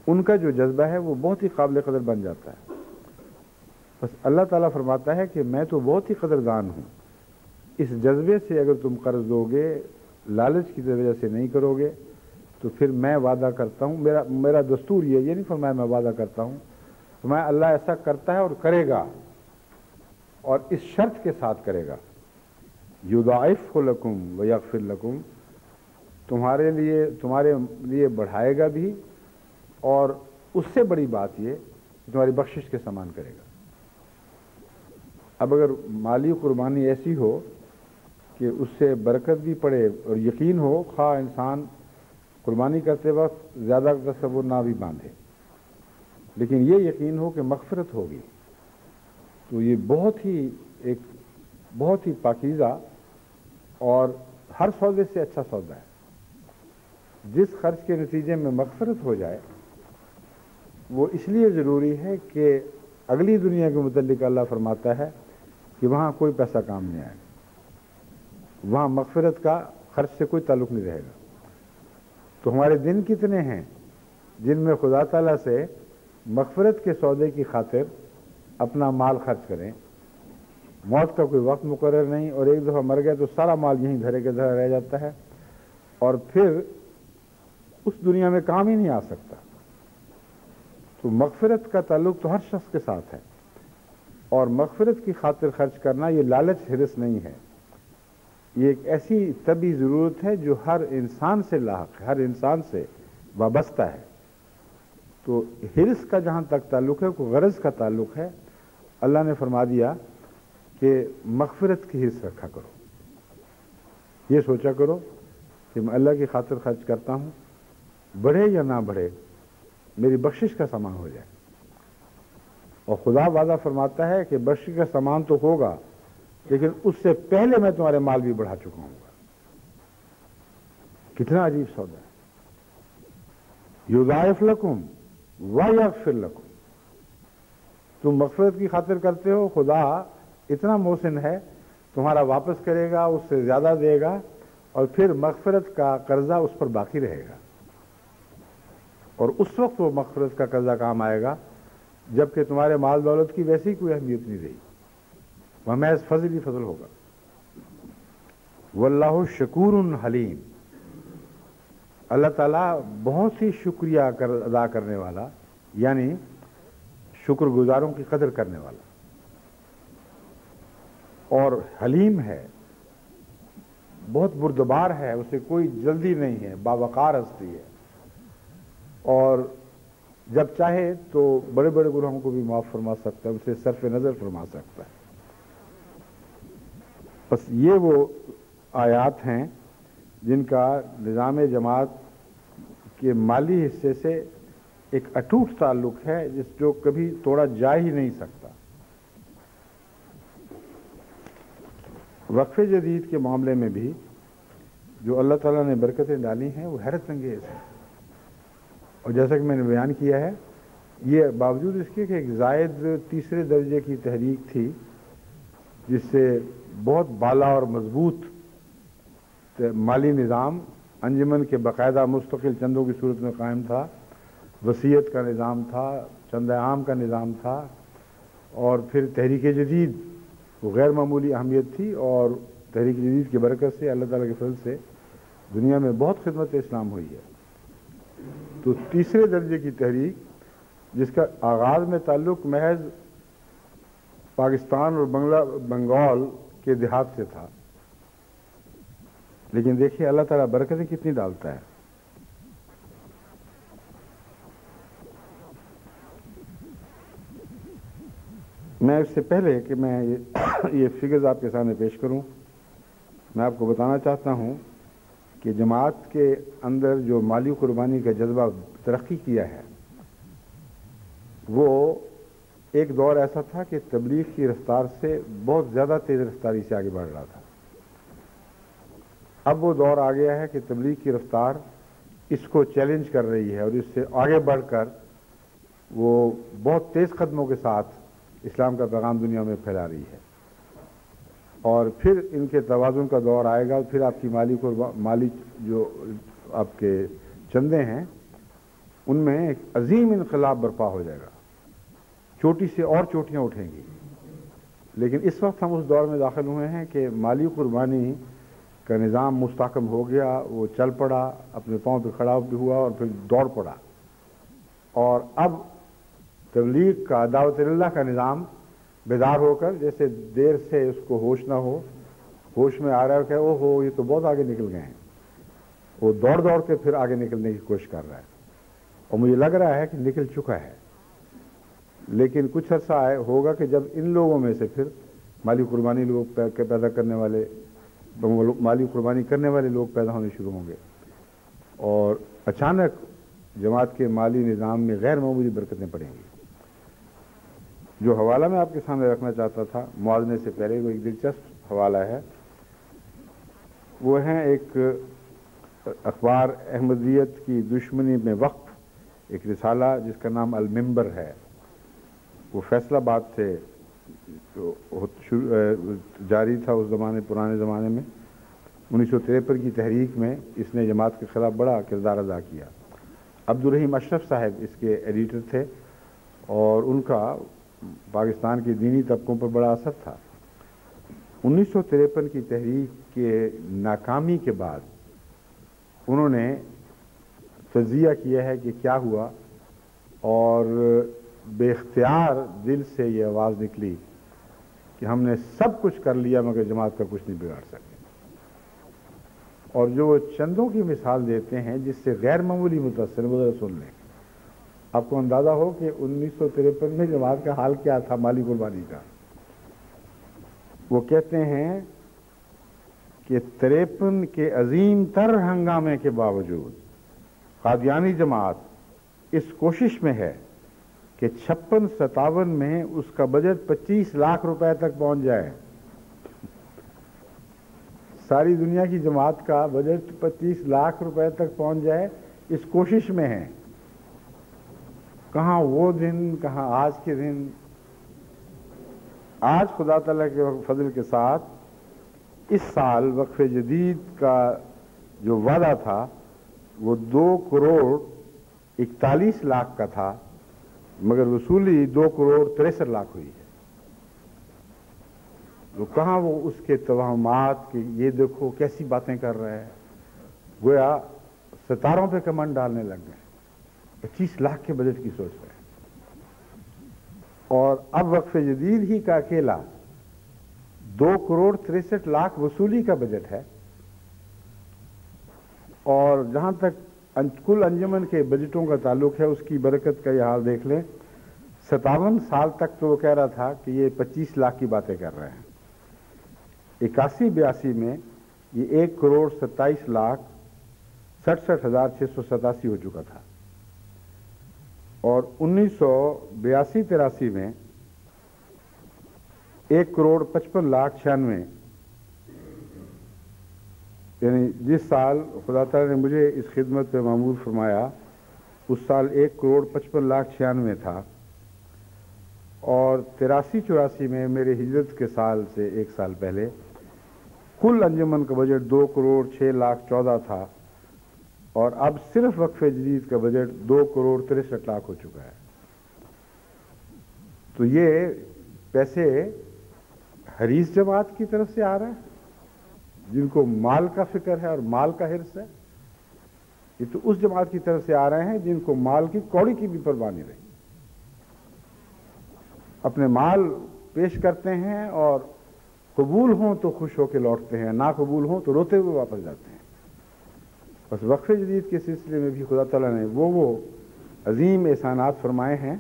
ان کا جو جذبہ ہے وہ بہت ہی قابل قدر بن جاتا ہے۔ بس اللہ تعالیٰ فرماتا ہے کہ میں تو بہت ہی قدردان ہوں، اس جذبے سے اگر تم قرض دو گے، لالچ کی وجہ سے نہیں کرو گے، تو پھر میں وعدہ کرتا ہوں، میرا دستور یہ نہیں فرمایا میں وعدہ کرتا ہوں، فرمایا اللہ ایسا کرتا ہے اور کرے گا، اور اس شرط کے ساتھ کرے گا، یضاعف لکم ویغفر لکم، تمہارے لیے بڑھائے گا بھی، اور اس سے بڑی بات یہ کہ تمہاری بخشش کے سامان کرے گا۔ اب اگر مالی قربانی ایسی ہو کہ اس سے برکت بھی پڑے اور یقین ہو، خواہ انسان قربانی کرتے وقت زیادہ تصور نہ بھی باندھے، لیکن یہ یقین ہو کہ مغفرت ہوگی، تو یہ بہت ہی پاکیزہ اور ہر سودے سے اچھا سودا ہے۔ جس خرچ کے نتیجے میں مغفرت ہو جائے، وہ اس لیے ضروری ہے کہ اگلی دنیا کے متعلق اللہ فرماتا ہے کہ وہاں کوئی پیسہ کام نہیں آئے گا، وہاں مغفرت کا خرچ سے کوئی تعلق نہیں رہے گا۔ تو ہمارے دن کتنے ہیں جن میں خدا تعالیٰ سے مغفرت کے سودے کی خاطر اپنا مال خرچ کریں؟ موت کا کوئی وقت مقرر نہیں، اور ایک دفعہ مر گئے تو سارا مال یہیں دھرے کے دھرا رہ جاتا ہے، اور پھر اس دنیا میں کام ہی نہیں آ سکتا۔ تو مغفرت کا تعلق تو ہر شخص کے ساتھ ہے، اور مغفرت کی خاطر خرچ کرنا یہ لالچ حرص نہیں ہے، یہ ایک ایسی طبعی ضرورت ہے جو ہر انسان سے لاحق ہے، ہر انسان سے وابستہ ہے۔ تو حرص کا جہاں تک تعلق ہے، کوئی غرض کا تعلق ہے، اللہ نے فرما دیا کہ مغفرت کی حرص رکھا کرو، یہ سوچا کرو کہ میں اللہ کی خاطر خرچ کرتا ہوں، بڑھے یا نہ بڑھے میری بخشش کا سامان ہو جائے۔ اور خدا وعدہ فرماتا ہے کہ بخشش کا سامان تو ہوگا، لیکن اس سے پہلے میں تمہارے مال بھی بڑھا چکا ہوں گا۔ کتنا عجیب سودا ہے۔ یضاعف لکم ویغفر لکم، تم مغفرت کی خاطر کرتے ہو، خدا اتنا محسن ہے، تمہارا واپس کرے گا، اس سے زیادہ دے گا، اور پھر مغفرت کا قرضہ اس پر باقی رہے گا، اور اس وقت وہ مغفرت کا قرضہ کام آئے گا جبکہ تمہارے مال دولت کی ویسی کوئی اہمیت نہیں رہی، وہ محض فضل ہی فضل ہوگا۔ واللہ شکور حلیم، اللہ تعالیٰ بہت ہی شکریہ ادا کرنے والا، یعنی شکر گزاروں کی قدر کرنے والا، اور حلیم ہے، بہت بردبار ہے، اسے کوئی جلدی نہیں ہے، باوقار ہستی ہے، اور جب چاہے تو بڑے بڑے گناہوں کو بھی معاف فرما سکتا ہے، اسے صرف نظر فرما سکتا ہے۔ بس یہ وہ آیات ہیں جن کا نظام جماعت کے مالی حصے سے ایک اٹوٹ تعلق ہے، جو کبھی توڑا جا ہی نہیں سکتا۔ وقف جدید کے معاملے میں بھی جو اللہ تعالیٰ نے برکتیں ڈالی ہیں وہ حیرت انگیز ہیں، اور جیسا کہ میں نے بیان کیا ہے، یہ باوجود اس کے کہ ایک زائد تیسرے درجے کی تحریک تھی، جس سے بہت بالا اور مضبوط مالی نظام انجمن کے باقاعدہ مستقل چندوں کی صورت میں قائم تھا، وصیت کا نظام تھا، چندہ عام کا نظام تھا، اور پھر تحریک جدید وہ غیر معمولی اہمیت تھی، اور تحریک جدید کی برکت سے اللہ تعالیٰ کے فضل سے دنیا میں بہت خدمت اسلام ہوئی ہے۔ تو تیسرے درجے کی تحریک جس کا آغاز میں تعلق محض پاکستان اور بنگال کے دیہات سے تھا، لیکن دیکھیے اللہ تعالیٰ برکتیں کتنی ڈالتا ہے۔ میں اس سے پہلے کہ میں یہ فگرز آپ کے سامنے پیش کروں، میں آپ کو بتانا چاہتا ہوں کہ جماعت کے اندر جو مالی قربانی کا جذبہ ترقی کیا ہے، وہ ایک دور ایسا تھا کہ تبلیغ کی رفتار سے بہت زیادہ تیز رفتاری سے آگے بڑھ رہا تھا، اب وہ دور آ گیا ہے کہ تبلیغ کی رفتار اس کو چیلنج کر رہی ہے اور اس سے آگے بڑھ کر وہ بہت تیز قدموں کے ساتھ اسلام کا پیغام دنیا میں پھیلا رہی ہے، اور پھر ان کے توازن کا دور آئے گا، پھر آپ کی مالی جو آپ کے چندے ہیں ان میں ایک عظیم انقلاب برپا ہو جائے گا، چوٹی سے اور چوٹیاں اٹھیں گی۔ لیکن اس وقت ہم اس دور میں داخل ہوئے ہیں کہ مالی قربانی کا نظام مستحکم ہو گیا، وہ چل پڑا، اپنے پاؤں پہ کھڑا بھی ہوا اور پھر دوڑ پڑا، اور اب تبلیغ کا دعوت اللہ کا نظام بیدار ہو کر، جیسے دیر سے اس کو ہوش نہ ہو، ہوش میں آ رہا ہے کہ او ہو یہ تو بہت آگے نکل گئے ہیں، وہ دوڑ دوڑ کے پھر آگے نکلنے کی کوشش کر رہا ہے، اور مجھے لگ رہا ہے کہ نکل چکا ہے۔ لیکن کچھ عرصہ ہوگا کہ جب ان لوگوں میں سے پھر مالی قربانی لوگ پیدا کرنے والے، مالی قربانی کرنے والے لوگ پیدا ہونے شروع ہوں گے، اور اچانک جماعت کے مالی نظام میں غیر معمولی برکتیں پڑیں گی۔ جو حوالہ میں آپ کے سامنے رکھنا چاہتا تھا موازنے سے پہلے، وہ ایک دلچسپ حوالہ ہے، وہ ہے ایک اخبار احمدیت کی دشمنی میں وقف ایک رسالہ جس کا نام المنبر ہے، وہ فیصل آباد سے جاری تھا اس زمانے، پرانے زمانے میں 1953 کی تحریک میں اس نے جماعت کے خلاف بڑا کردار ادا کیا۔ عبدالرحیم اشرف صاحب اس کے ایڈیٹر تھے، اور ان کا پاکستان کے دینی طبقوں پر بڑا اثر تھا۔ 1953 کی تحریک کے ناکامی کے بعد انہوں نے تجزیہ کیا ہے کہ کیا ہوا، اور بے اختیار دل سے یہ آواز نکلی کہ ہم نے سب کچھ کر لیا مگر جماعت کا کچھ نہیں بگاڑ سکے، اور جو وہ چندوں کی مثال دیتے ہیں جس سے غیر معمولی متاثر، وہ ذرا سن لیں، آپ کو اندازہ ہو کہ 1953 میں جماعت کا حال کیا تھا مالی قربانی کا۔ وہ کہتے ہیں کہ 53 کے عظیم تر ہنگامے کے باوجود قادیانی جماعت اس کوشش میں ہے کہ 56-57 میں اس کا بجٹ 25 لاکھ روپے تک پہنچ جائے۔ ساری دنیا کی جماعت کا بجٹ 25 لاکھ روپے تک پہنچ جائے، اس کوشش میں ہے۔ کہاں وہ دن، کہاں آج کے دن۔ آج خدا تعالیٰ کے فضل کے ساتھ اس سال وقف جدید کا جو وعدہ تھا وہ 2 کروڑ 41 لاکھ کا تھا، مگر وصولی 2 کروڑ 63 لاکھ ہوئی ہے۔ تو کہاں وہ اس کے توہمات کہ یہ دیکھو کیسی باتیں کر رہے ہیں، گویا ستاروں پہ کمند ڈالنے لگ گئے، 25 لاکھ کے بجٹ کی سوچ رہے ہیں۔ اور اب وقف جدید ہی کا اکیلا 2 کروڑ 63 لاکھ وصولی کا بجٹ ہے، اور جہاں تک کل انجمن کے بجٹوں کا تعلق ہے اس کی برکت کا یہ حال دیکھ لیں۔ 57 سال تک تو وہ کہہ رہا تھا کہ یہ 25 لاکھ کی باتیں کر رہے ہیں، 81-82 میں یہ 1 کروڑ 27 لاکھ 67,687 ہو چکا تھا، اور 1982-83 میں 1 کروڑ 55 لاکھ 96، یعنی جس سال خدا تعالیٰ نے مجھے اس خدمت پہ معمور فرمایا اس سال 1 کروڑ 55 لاکھ 96 تھا، اور 83-84 میں میرے ہجرت کے سال سے 1 سال پہلے کل انجمن کا بجٹ 2 کروڑ 6 لاکھ 14 تھا، اور اب صرف وقف جدید کا بجٹ 2 کروڑ 63 لاکھ ہو چکا ہے۔ تو یہ پیسے حریص جماعت کی طرف سے آ رہا ہے جن کو مال کا فکر ہے اور مال کا حرص ہے، یہ تو اس جماعت کی طرف سے آ رہے ہیں جن کو مال کی کوڑی کی بھی پرواہ نہیں رہی، اپنے مال پیش کرتے ہیں اور قبول ہوں تو خوش ہو کے لوٹتے ہیں، نہ قبول ہوں تو روتے ہوئے واپس جاتے ہیں۔ بس وقف جدید کے سلسلے میں بھی خدا تعالیٰ نے وہ عظیم احسانات فرمائے ہیں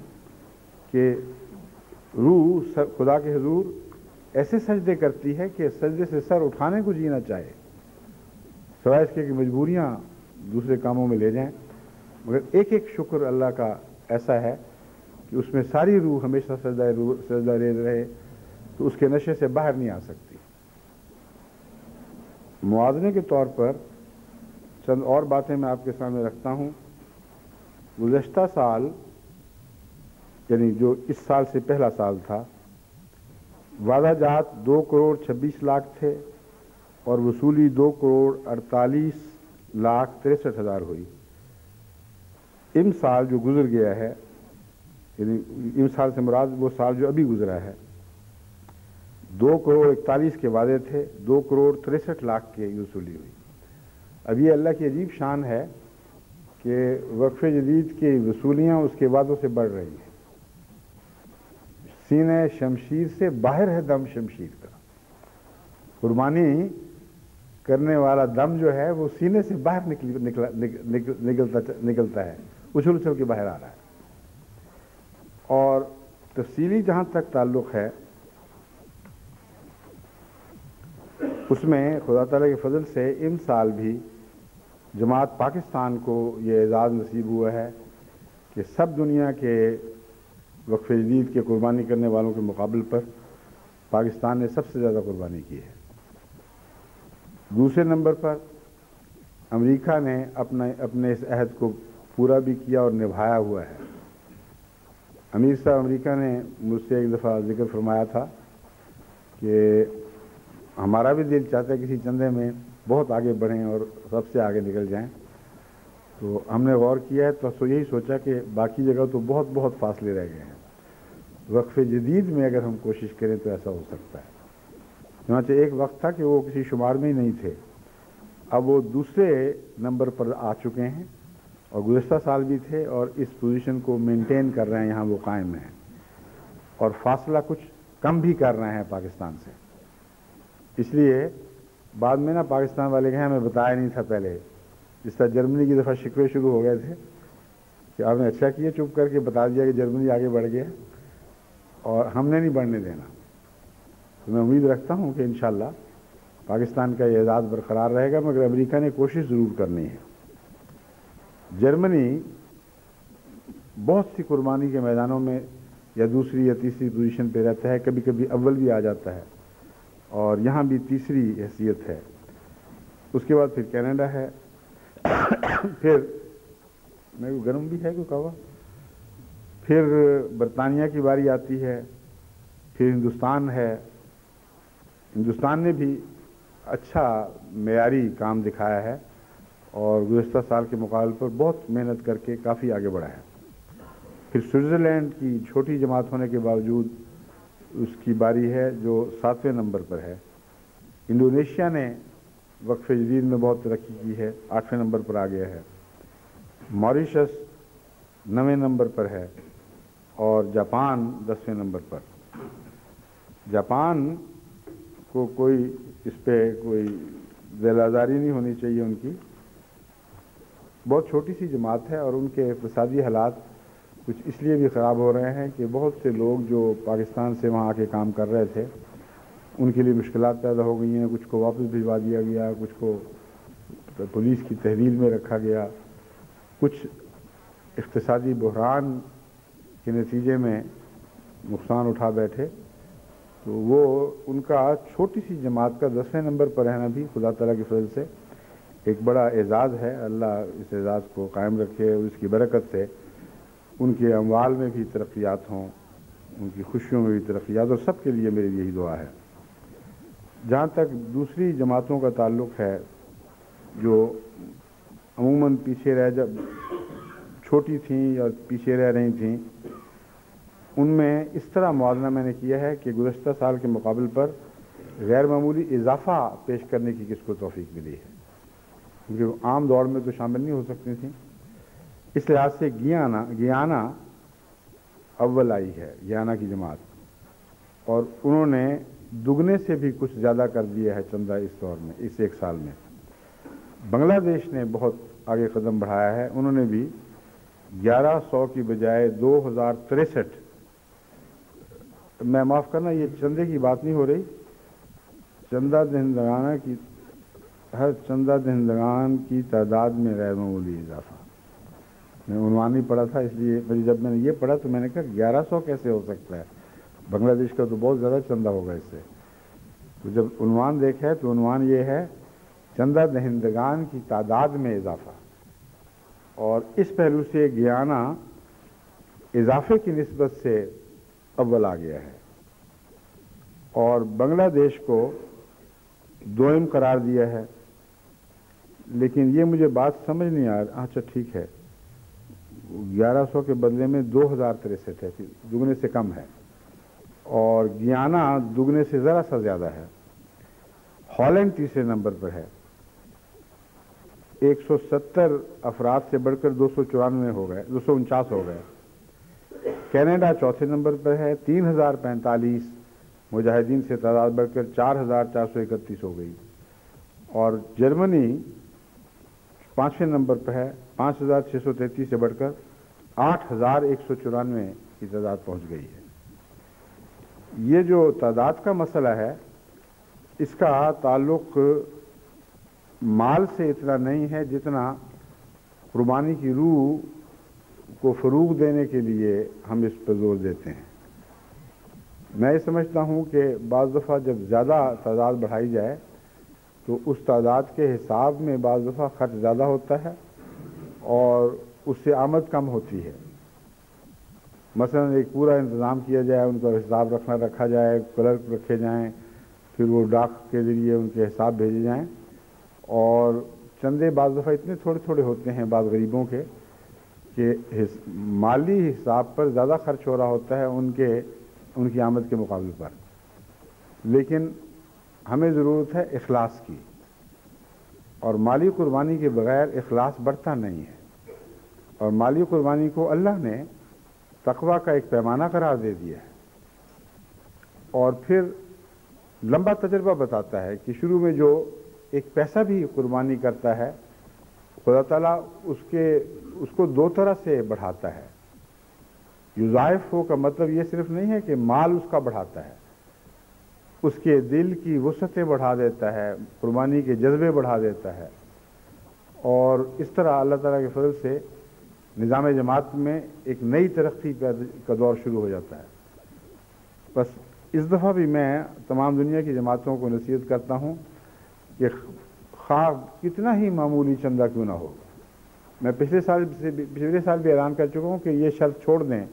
کہ روح خدا کے حضور ایسے سجدے کرتی ہے کہ سجدے سے سر اٹھانے کو جی نہ چاہے، سوائے اس کے کہ مجبوریاں دوسرے کاموں میں لے جائیں، مگر ایک ایک شکر اللہ کا ایسا ہے کہ اس میں ساری روح ہمیشہ سجدہ ریز رہے تو اس کے نشے سے باہر نہیں آ سکتی۔ موازنے کے طور پر چند اور باتیں میں آپ کے سامنے رکھتا ہوں۔ گزشتہ سال یعنی جو اس سال سے پہلا سال تھا، وعدہ جات 2,26,00,000 تھے اور وصولی 2,48,63,000 ہوئی۔ ام سال جو گزر گیا ہے، یعنی ام سال سے مراد وہ سال جو ابھی گزرا ہے، 2,41,00,000 کے وعدے تھے، 2,63,00,000 کی وصولی ہوئی۔ اب یہ اللہ کی عجیب شان ہے کہ وقف جدید کی وصولیاں اس کے وعدوں سے بڑھ رہی ہیں۔ سینہ شمشیر سے باہر ہے دم شمشیر کا۔ قربانی کرنے والا دم جو ہے وہ سینے سے باہر نکلتا ہے، اچھل اچھل کے باہر آ رہا ہے۔ اور تفصیلی جہاں تک تعلق ہے، اس میں خدا تعالیٰ کے فضل سے ان سال بھی جماعت پاکستان کو یہ اعزاز نصیب ہوا ہے کہ سب دنیا کے وقف جدید کے قربانی کرنے والوں کے مقابل پر پاکستان نے سب سے زیادہ قربانی کی ہے۔ دوسرے نمبر پر امریکہ نے اپنے اس عہد کو پورا بھی کیا اور نبھایا ہوا ہے۔ امیر صاحب امریکہ نے مجھ سے ایک دفعہ ذکر فرمایا تھا کہ ہمارا بھی دل چاہتا ہے کسی چندے میں بہت آگے بڑھیں اور سب سے آگے نکل جائیں۔ تو ہم نے غور کیا ہے تو یہی سوچا کہ باقی جگہ تو بہت بہت فاصلے رہ گئے ہیں، وقف جدید میں اگر ہم کوشش کریں تو ایسا ہو سکتا ہے۔ چنانچہ ایک وقت تھا کہ وہ کسی شمار میں ہی نہیں تھے، اب وہ دوسرے نمبر پر آ چکے ہیں اور گزشتہ سال بھی تھے اور اس پوزیشن کو مینٹین کر رہے ہیں، یہاں وہ قائم ہیں اور فاصلہ کچھ کم بھی کر رہے ہیں پاکستان سے۔ اس لیے بعد میں نا پاکستان والے کہیں ہمیں بتایا نہیں تھا پہلے، جس طرح جرمنی کی دفعہ شکوے شروع ہو گئے تھے کہ آپ نے اچھا کیا چپ کر کے بتا دیا کہ جرمنی آگے بڑھ گیا اور ہم نے نہیں بڑھنے دینا۔ تو میں امید رکھتا ہوں کہ انشاءاللہ پاکستان کا یہ اعزاز برقرار رہے گا، مگر امریکہ نے کوشش ضرور کرنی ہے۔ جرمنی بہت سی قربانی کے میدانوں میں یا دوسری یا تیسری پوزیشن پہ رہتا ہے، کبھی کبھی اول بھی آ جاتا ہے اور یہاں بھی تیسری حیثیت ہے۔ اس کے بعد پھر کینیڈا ہے، پھر میں گرم بھی ہے کوئی کہوا، پھر برطانیہ کی باری آتی ہے، پھر ہندوستان ہے۔ ہندوستان نے بھی اچھا معیاری کام دکھایا ہے اور گزشتہ سال کے مقابلے پر بہت محنت کر کے کافی آگے بڑھا ہے۔ پھر سوئٹزرلینڈ کی چھوٹی جماعت ہونے کے باوجود اس کی باری ہے جو 7ویں نمبر پر ہے۔ انڈونیشیا نے وقف جدید میں بہت ترقی کی ہے، 8ویں نمبر پر آ گیا ہے۔ موریشس 9ویں نمبر پر ہے اور جاپان 10ویں نمبر پر۔ جاپان کو کوئی اس پہ کوئی دل آزاری نہیں ہونی چاہیے، ان کی بہت چھوٹی سی جماعت ہے اور ان کے اقتصادی حالات کچھ اس لیے بھی خراب ہو رہے ہیں کہ بہت سے لوگ جو پاکستان سے وہاں آ کے کام کر رہے تھے ان کے لیے مشکلات پیدا ہو گئی ہیں، کچھ کو واپس بھجوا دیا گیا، کچھ کو پولیس کی تحویل میں رکھا گیا، کچھ اقتصادی بحران کے نتیجے میں نقصان اٹھا بیٹھے۔ تو وہ ان کا چھوٹی سی جماعت کا 10ویں نمبر پر رہنا بھی خدا تعالیٰ کی فضل سے ایک بڑا اعزاز ہے۔ اللہ اس اعزاز کو قائم رکھے اور اس کی برکت سے ان کے اموال میں بھی ترقیات ہوں، ان کی خوشیوں میں بھی ترقیات، اور سب کے لیے میری یہی دعا ہے۔ جہاں تک دوسری جماعتوں کا تعلق ہے جو عموماً پیچھے رہ جب چھوٹی تھیں اور پیچھے رہ رہی تھیں، ان میں اس طرح موازنہ میں نے کیا ہے کہ گزشتہ سال کے مقابل پر غیر معمولی اضافہ پیش کرنے کی کس کو توفیق ملی ہے، کیونکہ عام دور میں تو شامل نہیں ہو سکتی تھیں۔ اس لحاظ سے گیانا اول آئی ہے، گیانا کی جماعت، اور انہوں نے دگنے سے بھی کچھ زیادہ کر دیا ہے چندہ اس دور میں، اس ایک سال میں۔ بنگلہ دیش نے بہت آگے قدم بڑھایا ہے، انہوں نے بھی 1100 کی بجائے 2063، میں معاف کرنا یہ چندے کی بات نہیں ہو رہی، چندہ دہندگانہ کی ہر چندہ دہندگان کی تعداد میں غیر معمولی اضافہ۔ میں عنوان نہیں پڑھا تھا، اس لیے جب میں نے یہ پڑھا تو میں نے کہا 1100 کیسے ہو سکتا ہے، بنگلہ دیش کا تو بہت زیادہ چندہ ہوگا اس سے۔ تو جب عنوان دیکھا ہے تو عنوان یہ ہے چندہ دہندگان کی تعداد میں اضافہ، اور اس پہلو سے گیانا اضافے کی نسبت سے اول آ گیا ہے اور بنگلہ دیش کو دوئم قرار دیا ہے۔ لیکن یہ مجھے بات سمجھ نہیں آ رہا، اچھا ٹھیک ہے، 1100 کے بدلے میں 2063 ہے، دگنے سے کم ہے، اور گیانا دگنے سے ذرا سا زیادہ ہے۔ ہالینڈ تیسرے نمبر پر ہے، 170 افراد سے بڑھ کر 249 ہو گئے، 249 ہو گئے۔ کینیڈا چوتھے نمبر پر ہے، 3045 مجاہدین سے تعداد بڑھ کر 4431 ہو گئی، اور جرمنی پانچویں نمبر پر ہے، 5633 سے بڑھ کر 8194 کی تعداد پہنچ گئی ہے۔ یہ جو تعداد کا مسئلہ ہے، اس کا تعلق مال سے اتنا نہیں ہے جتنا قربانی کی روح کو فروغ دینے کے لیے ہم اس پر زور دیتے ہیں۔ میں یہ سمجھتا ہوں کہ بعض دفعہ جب زیادہ تعداد بڑھائی جائے تو اس تعداد کے حساب میں بعض دفعہ خرچ زیادہ ہوتا ہے اور اس سے آمد کم ہوتی ہے۔ مثلا ایک پورا انتظام کیا جائے، ان کا حساب رکھا جائے، کلرک رکھے جائیں، پھر وہ ڈاک کے ذریعے ان کے حساب بھیجے جائیں، اور چندے بعض دفعہ اتنے تھوڑے تھوڑے ہوتے ہیں بعض غریبوں کے کہ مالی حساب پر زیادہ خرچ ہو رہا ہوتا ہے ان کی آمد کے مقابلے پر۔ لیکن ہمیں ضرورت ہے اخلاص کی، اور مالی قربانی کے بغیر اخلاص بڑھتا نہیں ہے، اور مالی قربانی کو اللہ نے تقویٰ کا ایک پیمانہ قرار دے دیا ہے، اور پھر لمبا تجربہ بتاتا ہے کہ شروع میں جو ایک پیسہ بھی قربانی کرتا ہے، خدا تعالیٰ اس کو دو طرح سے بڑھاتا ہے۔ یضاعف ہو کا مطلب یہ صرف نہیں ہے کہ مال اس کا بڑھاتا ہے، اس کے دل کی وسعتیں بڑھا دیتا ہے، قربانی کے جذبے بڑھا دیتا ہے، اور اس طرح اللہ تعالیٰ کے فضل سے نظام جماعت میں ایک نئی ترقی کا دور شروع ہو جاتا ہے۔ بس اس دفعہ بھی میں تمام دنیا کی جماعتوں کو نصیحت کرتا ہوں کہ خواہ کتنا ہی معمولی چندہ کیوں نہ ہو، میں پچھلے سال بھی اعلان کر چکا ہوں کہ یہ شرط چھوڑ دیں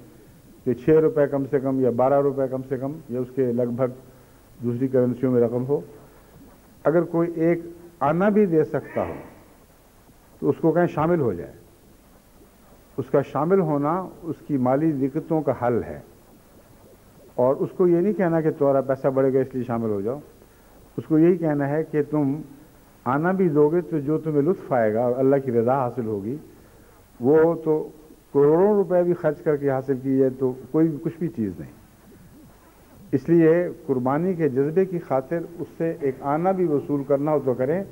کہ 6 روپے کم سے کم یا 12 روپے کم سے کم یا اس کے لگ بھگ دوسری کرنسیوں میں رقم ہو۔ اگر کوئی ایک آنا بھی دے سکتا ہو تو اس کو کہیں شامل ہو جائے۔ اس کا شامل ہونا اس کی مالی دقتوں کا حل ہے، اور اس کو یہ نہیں کہنا کہ تمہارا پیسہ بڑھے گا اس لیے شامل ہو جاؤ، اس کو یہی کہنا ہے کہ تم آنا بھی دو گے تو جو تمہیں لطف آئے گا اور اللہ کی رضا حاصل ہوگی، وہ تو کروڑوں روپے بھی خرچ کر کے حاصل کی ہے تو کوئی کچھ بھی چیز نہیں۔ اس لیے قربانی کے جذبے کی خاطر اس سے ایک آنا بھی وصول کرنا ہو تو کریں،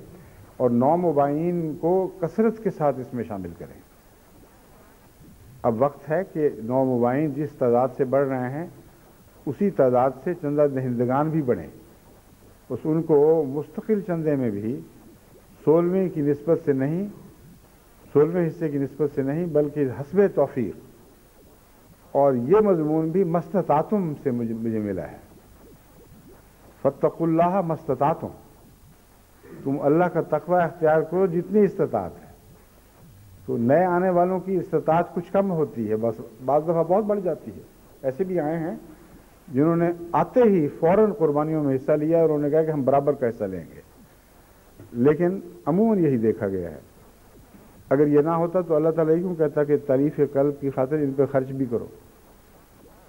اور نو مباحین کو کثرت کے ساتھ اس میں شامل کریں۔ اب وقت ہے کہ نو مباحین جس تعداد سے بڑھ رہے ہیں اسی تعداد سے چندہ دہندگان بھی بڑھیں، بس ان کو مستقل چندے میں بھی 16ویں کی نسبت سے نہیں، 16ویں حصے کی نسبت سے نہیں، بلکہ حسب توفیق، اور یہ مضمون بھی مستطاعتم سے مجھے ملا ہے۔ فاتقوا اللہ مستطاعتم، تم اللہ کا تقوی اختیار کرو جتنی استطاعت ہے۔ تو نئے آنے والوں کی استطاعت کچھ کم ہوتی ہے، بس بعض دفعہ بہت بڑھ جاتی ہے۔ ایسے بھی آئے ہیں جنہوں نے آتے ہی فوراً قربانیوں میں حصہ لیا اور انہوں نے کہا کہ ہم برابر کا حصہ لیں گے، لیکن عموماً یہی دیکھا گیا ہے۔ اگر یہ نہ ہوتا تو اللہ تعالیٰ کیوں کہتا کہ تعریف قلب کی خاطر ان پہ خرچ بھی کرو؟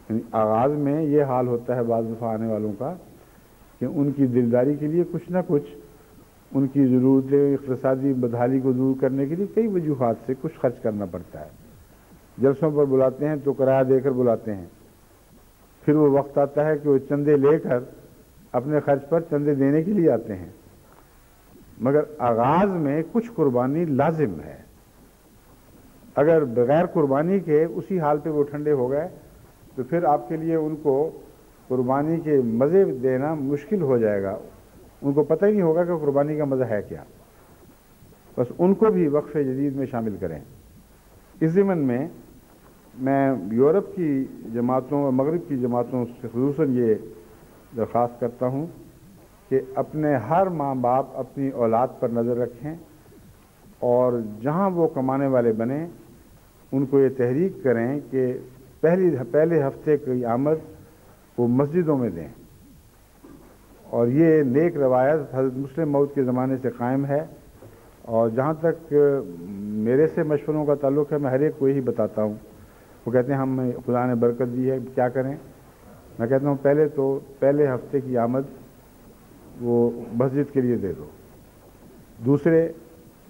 یعنی آغاز میں یہ حال ہوتا ہے بعض دفعہ آنے والوں کا کہ ان کی دلداری کے لیے کچھ نہ کچھ، ان کی ضرورتیں اقتصادی بدحالی کو دور کرنے کے لیے کئی وجوہات سے کچھ خرچ کرنا پڑتا ہے۔ جلسوں پر بلاتے ہیں تو کرایہ دے کر بلاتے ہیں، پھر وہ وقت آتا ہے کہ وہ چندے لے کر اپنے خرچ پر چندے دینے کے لیے آتے ہیں، مگر آغاز میں کچھ قربانی لازم ہے۔ اگر بغیر قربانی کے اسی حال پہ وہ ٹھنڈے ہو گئے تو پھر آپ کے لیے ان کو قربانی کے مزے دینا مشکل ہو جائے گا، ان کو پتہ ہی نہیں ہوگا کہ قربانی کا مزہ ہے کیا۔ بس ان کو بھی وقف جدید میں شامل کریں۔ اس ضمن میں یورپ کی جماعتوں اور مغرب کی جماعتوں سے خصوصاً یہ درخواست کرتا ہوں کہ اپنے ہر ماں باپ اپنی اولاد پر نظر رکھیں اور جہاں وہ کمانے والے بنیں ان کو یہ تحریک کریں کہ پہلے ہفتے کی آمد وہ مسجدوں میں دیں، اور یہ نیک روایت حضرت مسلم موعود کے زمانے سے قائم ہے۔ اور جہاں تک میرے سے مشوروں کا تعلق ہے، میں ہر ایک کو یہی بتاتا ہوں۔ وہ کہتے ہیں ہم خدا نے برکت دی ہے، کیا کریں؟ میں کہتا ہوں پہلے ہفتے کی آمد وہ مسجد کے لیے دے دو، دوسرے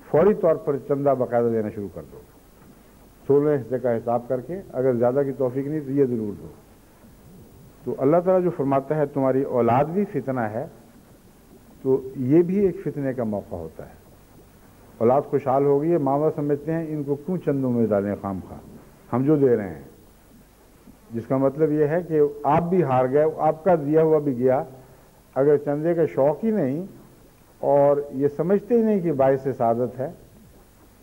فوری طور پر چندہ باقاعدہ دینا شروع کر دو، 16 حصے کا حساب کر کے، اگر زیادہ کی توفیق نہیں تو یہ ضرور دو۔ تو اللہ تعالیٰ جو فرماتا ہے تمہاری اولاد بھی فتنہ ہے، تو یہ بھی ایک فتنے کا موقع ہوتا ہے۔ اولاد خوشحال ہو گئی ہے، ماں باپ سمجھتے ہیں ان کو کیوں چندوں میں ڈالیں خام خواہ، ہم جو دے رہے ہیں، جس کا مطلب یہ ہے کہ آپ بھی ہار گئے، آپ کا دیا ہوا بھی گیا۔ اگر چندے کا شوق ہی نہیں اور یہ سمجھتے ہی نہیں کہ باعث سعادت ہے،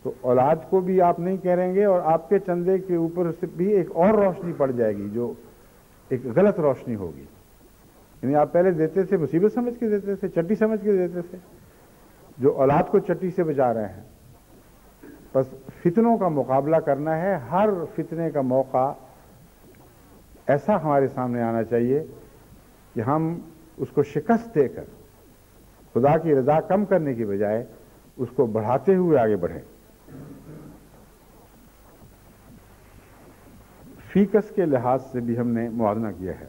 تو اولاد کو بھی آپ نہیں کریں گے، اور آپ کے چندے کے اوپر سے بھی ایک اور روشنی پڑ جائے گی جو ایک غلط روشنی ہوگی۔ یعنی آپ پہلے دیتے تھے مصیبت سمجھ کے دیتے تھے، چٹی سمجھ کے دیتے تھے، جو اولاد کو چٹی سے بچا رہے ہیں۔ بس فتنوں کا مقابلہ کرنا ہے، ہر فتنے کا موقع ایسا ہمارے سامنے آنا چاہیے کہ ہم اس کو شکست دے کر خدا کی رضا کم کرنے کی بجائے اس کو بڑھاتے ہوئے آگے بڑھیں۔ فیکس کے لحاظ سے بھی ہم نے موازنہ کیا ہے۔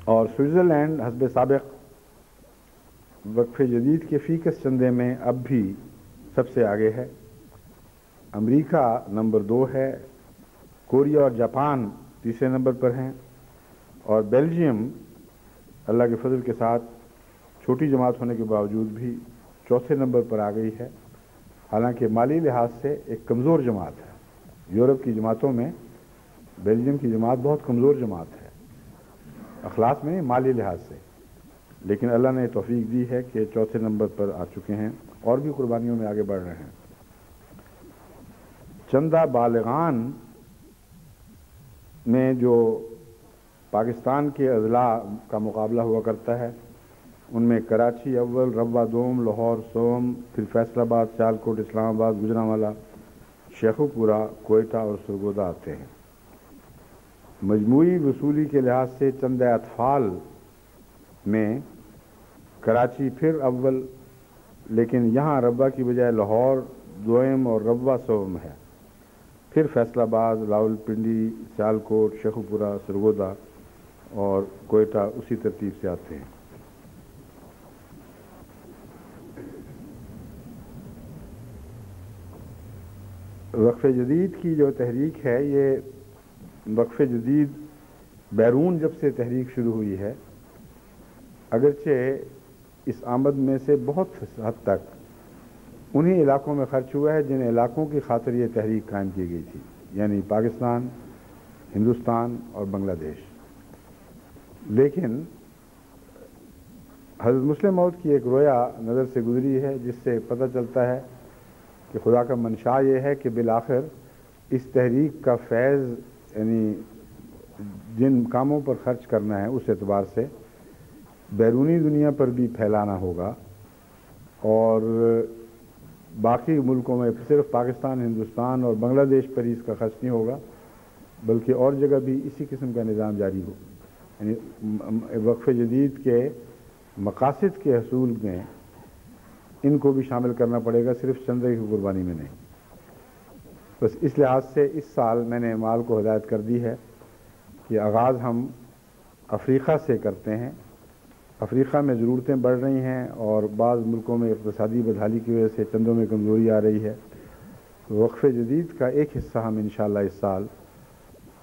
اور سوئٹزرلینڈ حسب سابق وقف جدید کے فیکس چندے میں اب بھی سب سے آگے ہے۔ امریکہ نمبر 2 ہے، کوریا اور جاپان تیسرے نمبر پر ہیں، اور بیلجیم اللہ کے فضل کے ساتھ چھوٹی جماعت ہونے کے باوجود بھی چوتھے نمبر پر آ گئی ہے۔ حالانکہ مالی لحاظ سے ایک کمزور جماعت ہے۔ یورپ کی جماعتوں میں بیلجیم کی جماعت بہت کمزور جماعت ہے، اخلاص میں نہیں، مالی لحاظ سے، لیکن اللہ نے توفیق دی ہے کہ چوتھے نمبر پر آ چکے ہیں اور بھی قربانیوں میں آگے بڑھ رہے ہیں۔ چندہ بالغان میں جو پاکستان کے اضلاع کا مقابلہ ہوا کرتا ہے، ان میں کراچی اول، روا دوم، لاہور سوم، پھر فیصل آباد، سیالکوٹ، اسلام آباد، گجرانوالہ، شیخوپورہ، کوئٹہ اور سرگودا آتے ہیں۔ مجموعی وصولی کے لحاظ سے چندہ اطفال میں کراچی پھر اول، لیکن یہاں روا کی بجائے لاہور دوئم اور روا سوم ہے، پھر فیصل آباد، راولپنڈی، سیالکوٹ، شیخوپورہ، سرگودا اور کوئٹہ اسی ترتیب سے آتے ہیں۔ وقف جدید کی جو تحریک ہے، یہ وقف جدید بیرون جب سے تحریک شروع ہوئی ہے، اگرچہ اس آمد میں سے بہت حد تک انہی علاقوں میں خرچ ہوا ہے جن علاقوں کی خاطر یہ تحریک قائم کی گئی تھی، یعنی پاکستان، ہندوستان اور بنگلہ دیش۔ لیکن حضرت مسلم موعود کی ایک رویا نظر سے گزری ہے جس سے پتہ چلتا ہے کہ خدا کا منشا یہ ہے کہ بالآخر اس تحریک کا فیض، یعنی جن کاموں پر خرچ کرنا ہے اس اعتبار سے بیرونی دنیا پر بھی پھیلانا ہوگا، اور باقی ملکوں میں صرف پاکستان، ہندوستان اور بنگلہ دیش پر ہی اس کا خرچ نہیں ہوگا، بلکہ اور جگہ بھی اسی قسم کا نظام جاری ہو۔ یعنی وقف جدید کے مقاصد کے حصول میں ان کو بھی شامل کرنا پڑے گا، صرف چندے کی قربانی میں نہیں۔ بس اس لحاظ سے اس سال میں نے مال کو ہدایت کر دی ہے کہ آغاز ہم افریقہ سے کرتے ہیں۔ افریقہ میں ضرورتیں بڑھ رہی ہیں اور بعض ملکوں میں اقتصادی بدحالی کی وجہ سے چندوں میں کمزوری آ رہی ہے۔ وقف جدید کا ایک حصہ ہم انشاءاللہ اس سال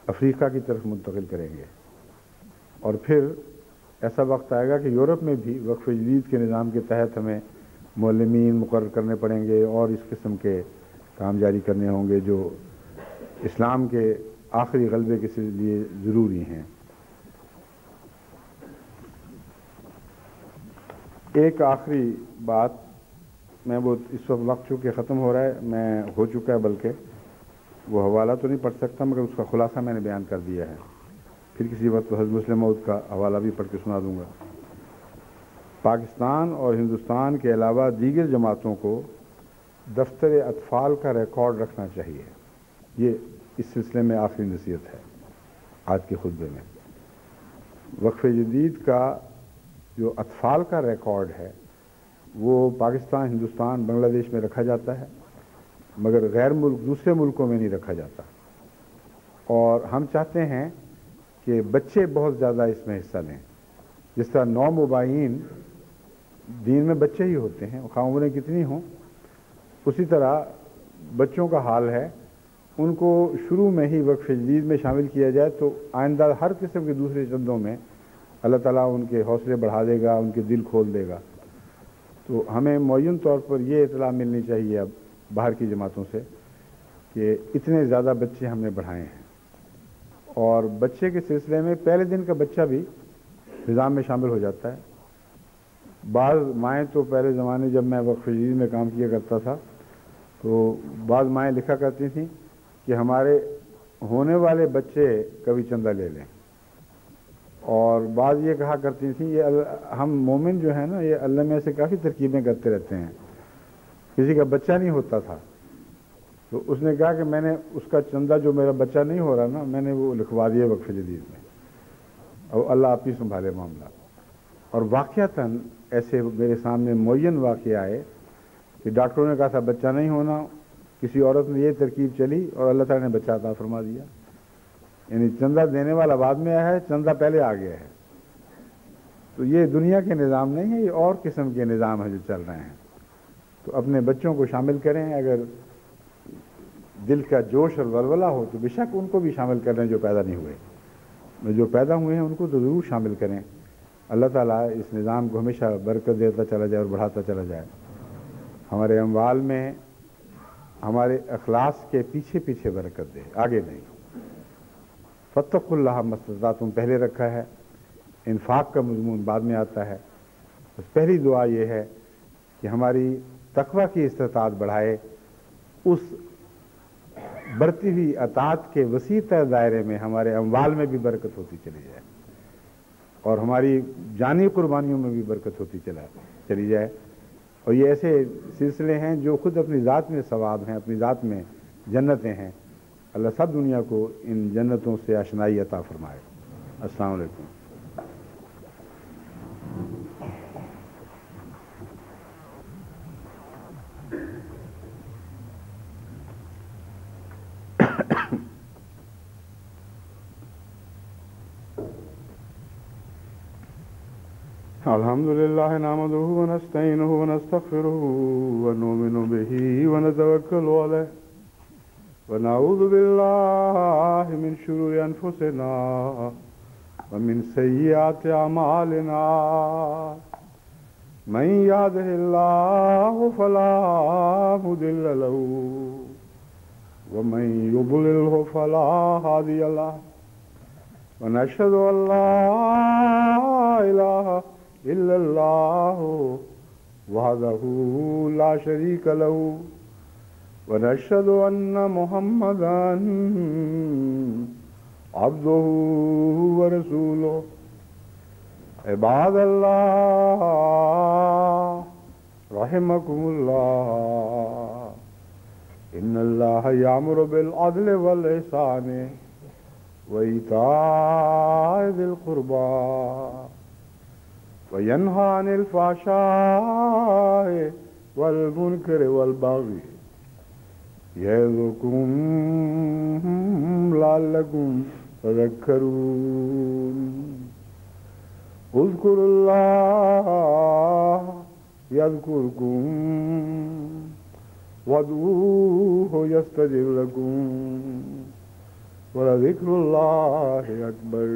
افریقہ کی طرف منتقل کریں گے، اور پھر ایسا وقت آئے گا کہ یورپ میں بھی وقف جدید کے نظام کے تحت ہمیں معلمین مقرر کرنے پڑیں گے اور اس قسم کے کام جاری کرنے ہوں گے جو اسلام کے آخری غلبے کے لیے ضروری ہیں۔ ایک آخری بات، میں وہ اس وقت چونکہ ختم ہو رہا ہے، میں ہو چکا ہے بلکہ، وہ حوالہ تو نہیں پڑھ سکتا مگر اس کا خلاصہ میں نے بیان کر دیا ہے. پھر کسی وقت حضرت مسلم موعود کا حوالہ بھی پڑھ کے سنا دوں گا. پاکستان اور ہندوستان کے علاوہ دیگر جماعتوں کو دفتر اطفال کا ریکارڈ رکھنا چاہیے. یہ اس سلسلے میں آخری نصیحت ہے آج کے خطبے میں. وقف جدید کا جو اطفال کا ریکارڈ ہے وہ پاکستان، ہندوستان، بنگلہ دیش میں رکھا جاتا ہے مگر غیر ملک دوسرے ملکوں میں نہیں رکھا جاتا. اور ہم چاہتے ہیں کہ بچے بہت زیادہ اس میں حصہ لیں. جس طرح نو مباحین دین میں بچے ہی ہوتے ہیں، خواہ عمریں کتنی ہوں، اسی طرح بچوں کا حال ہے. ان کو شروع میں ہی وقف جدید میں شامل کیا جائے تو آئندہ ہر قسم کے دوسرے چندوں میں اللہ تعالیٰ ان کے حوصلے بڑھا دے گا، ان کے دل کھول دے گا. تو ہمیں معین طور پر یہ اطلاع ملنی چاہیے اب باہر کی جماعتوں سے کہ اتنے زیادہ بچے ہم نے بڑھائے ہیں. اور بچے کے سلسلے میں پہلے دن کا بچہ بھی نظام میں شامل ہو جاتا ہے. بعض مائیں تو پہلے زمانے جب میں وقف جدید میں کام کیا کرتا تھا تو بعض مائیں لکھا کرتی تھیں کہ ہمارے ہونے والے بچے کبھی چندہ لے لیں. اور بعض یہ کہا کرتی تھیں یہ ہم مومن جو ہیں نا یہ اللہ میں سے کافی ترکیبیں کرتے رہتے ہیں. کسی کا بچہ نہیں ہوتا تھا تو اس نے کہا کہ میں نے اس کا چندہ جو میرا بچہ نہیں ہو رہا نا میں نے وہ لکھوا دیا وقف جدید میں اور اللہ آپ ہی سنبھالے معاملہ. اور واقعتاً ایسے میرے سامنے معین واقعہ آئے کہ ڈاکٹروں نے کہا تھا بچہ نہیں ہونا، کسی عورت نے یہ ترکیب چلی اور اللہ تعالیٰ نے بچہ عطا فرما دیا. یعنی چندہ دینے والا بعد میں آیا ہے، چندہ پہلے آ گیا ہے. تو یہ دنیا کے نظام نہیں ہے، یہ اور قسم کے نظام ہیں جو چل رہے ہیں. تو اپنے بچوں کو شامل کریں. اگر دل کا جوش اور ولولہ ہو تو بے شک ان کو بھی شامل کر لیں جو پیدا نہیں ہوئے. جو پیدا ہوئے ہیں ان کو تو ضرور شامل کریں. اللہ تعالیٰ اس نظام کو ہمیشہ برکت دیتا چلا جائے اور بڑھاتا چلا جائے. ہمارے اموال میں ہمارے اخلاص کے پیچھے پیچھے برکت دے، آگے نہیں. فاتقوا اللہ ما استطعتم پہلے رکھا ہے، انفاق کا مضمون بعد میں آتا ہے. بس پہلی دعا یہ ہے کہ ہماری تقوی کی استطاعت بڑھائے، اس بڑھتی ہوئی اطاعت کے وسیع تر دائرے میں ہمارے اموال میں بھی برکت ہوتی چلی جائے اور ہماری جانی قربانیوں میں بھی برکت ہوتی چلی جائے. اور یہ ایسے سلسلے ہیں جو خود اپنی ذات میں ثواب ہیں، اپنی ذات میں جنتیں ہیں. اللہ سب دنیا کو ان جنتوں سے آشنائی عطا فرمائے. السلام علیکم. الحمد لله نحمده ونستعينه ونستغفره ونؤمن به ونتوكل عليه ونعوذ بالله من شرور أنفسنا ومن سيئات أعمالنا. من يهده الله فلا مضل له ومن يضلله فلا هادي له. ونشهد أن لا إله إلا الله وحده لا شريك له ونشهد أن محمدا عبده ورسوله. عباد الله رحمكم الله إن الله يأمر بالعدل والإحسان وإيتاء ذي القربى وينهى عن الفحشاء والمنكر والبغي يعظكم لعلكم تذكرون. اذكروا الله يذكركم وادعوه يستجب لكم ولذكر الله أكبر.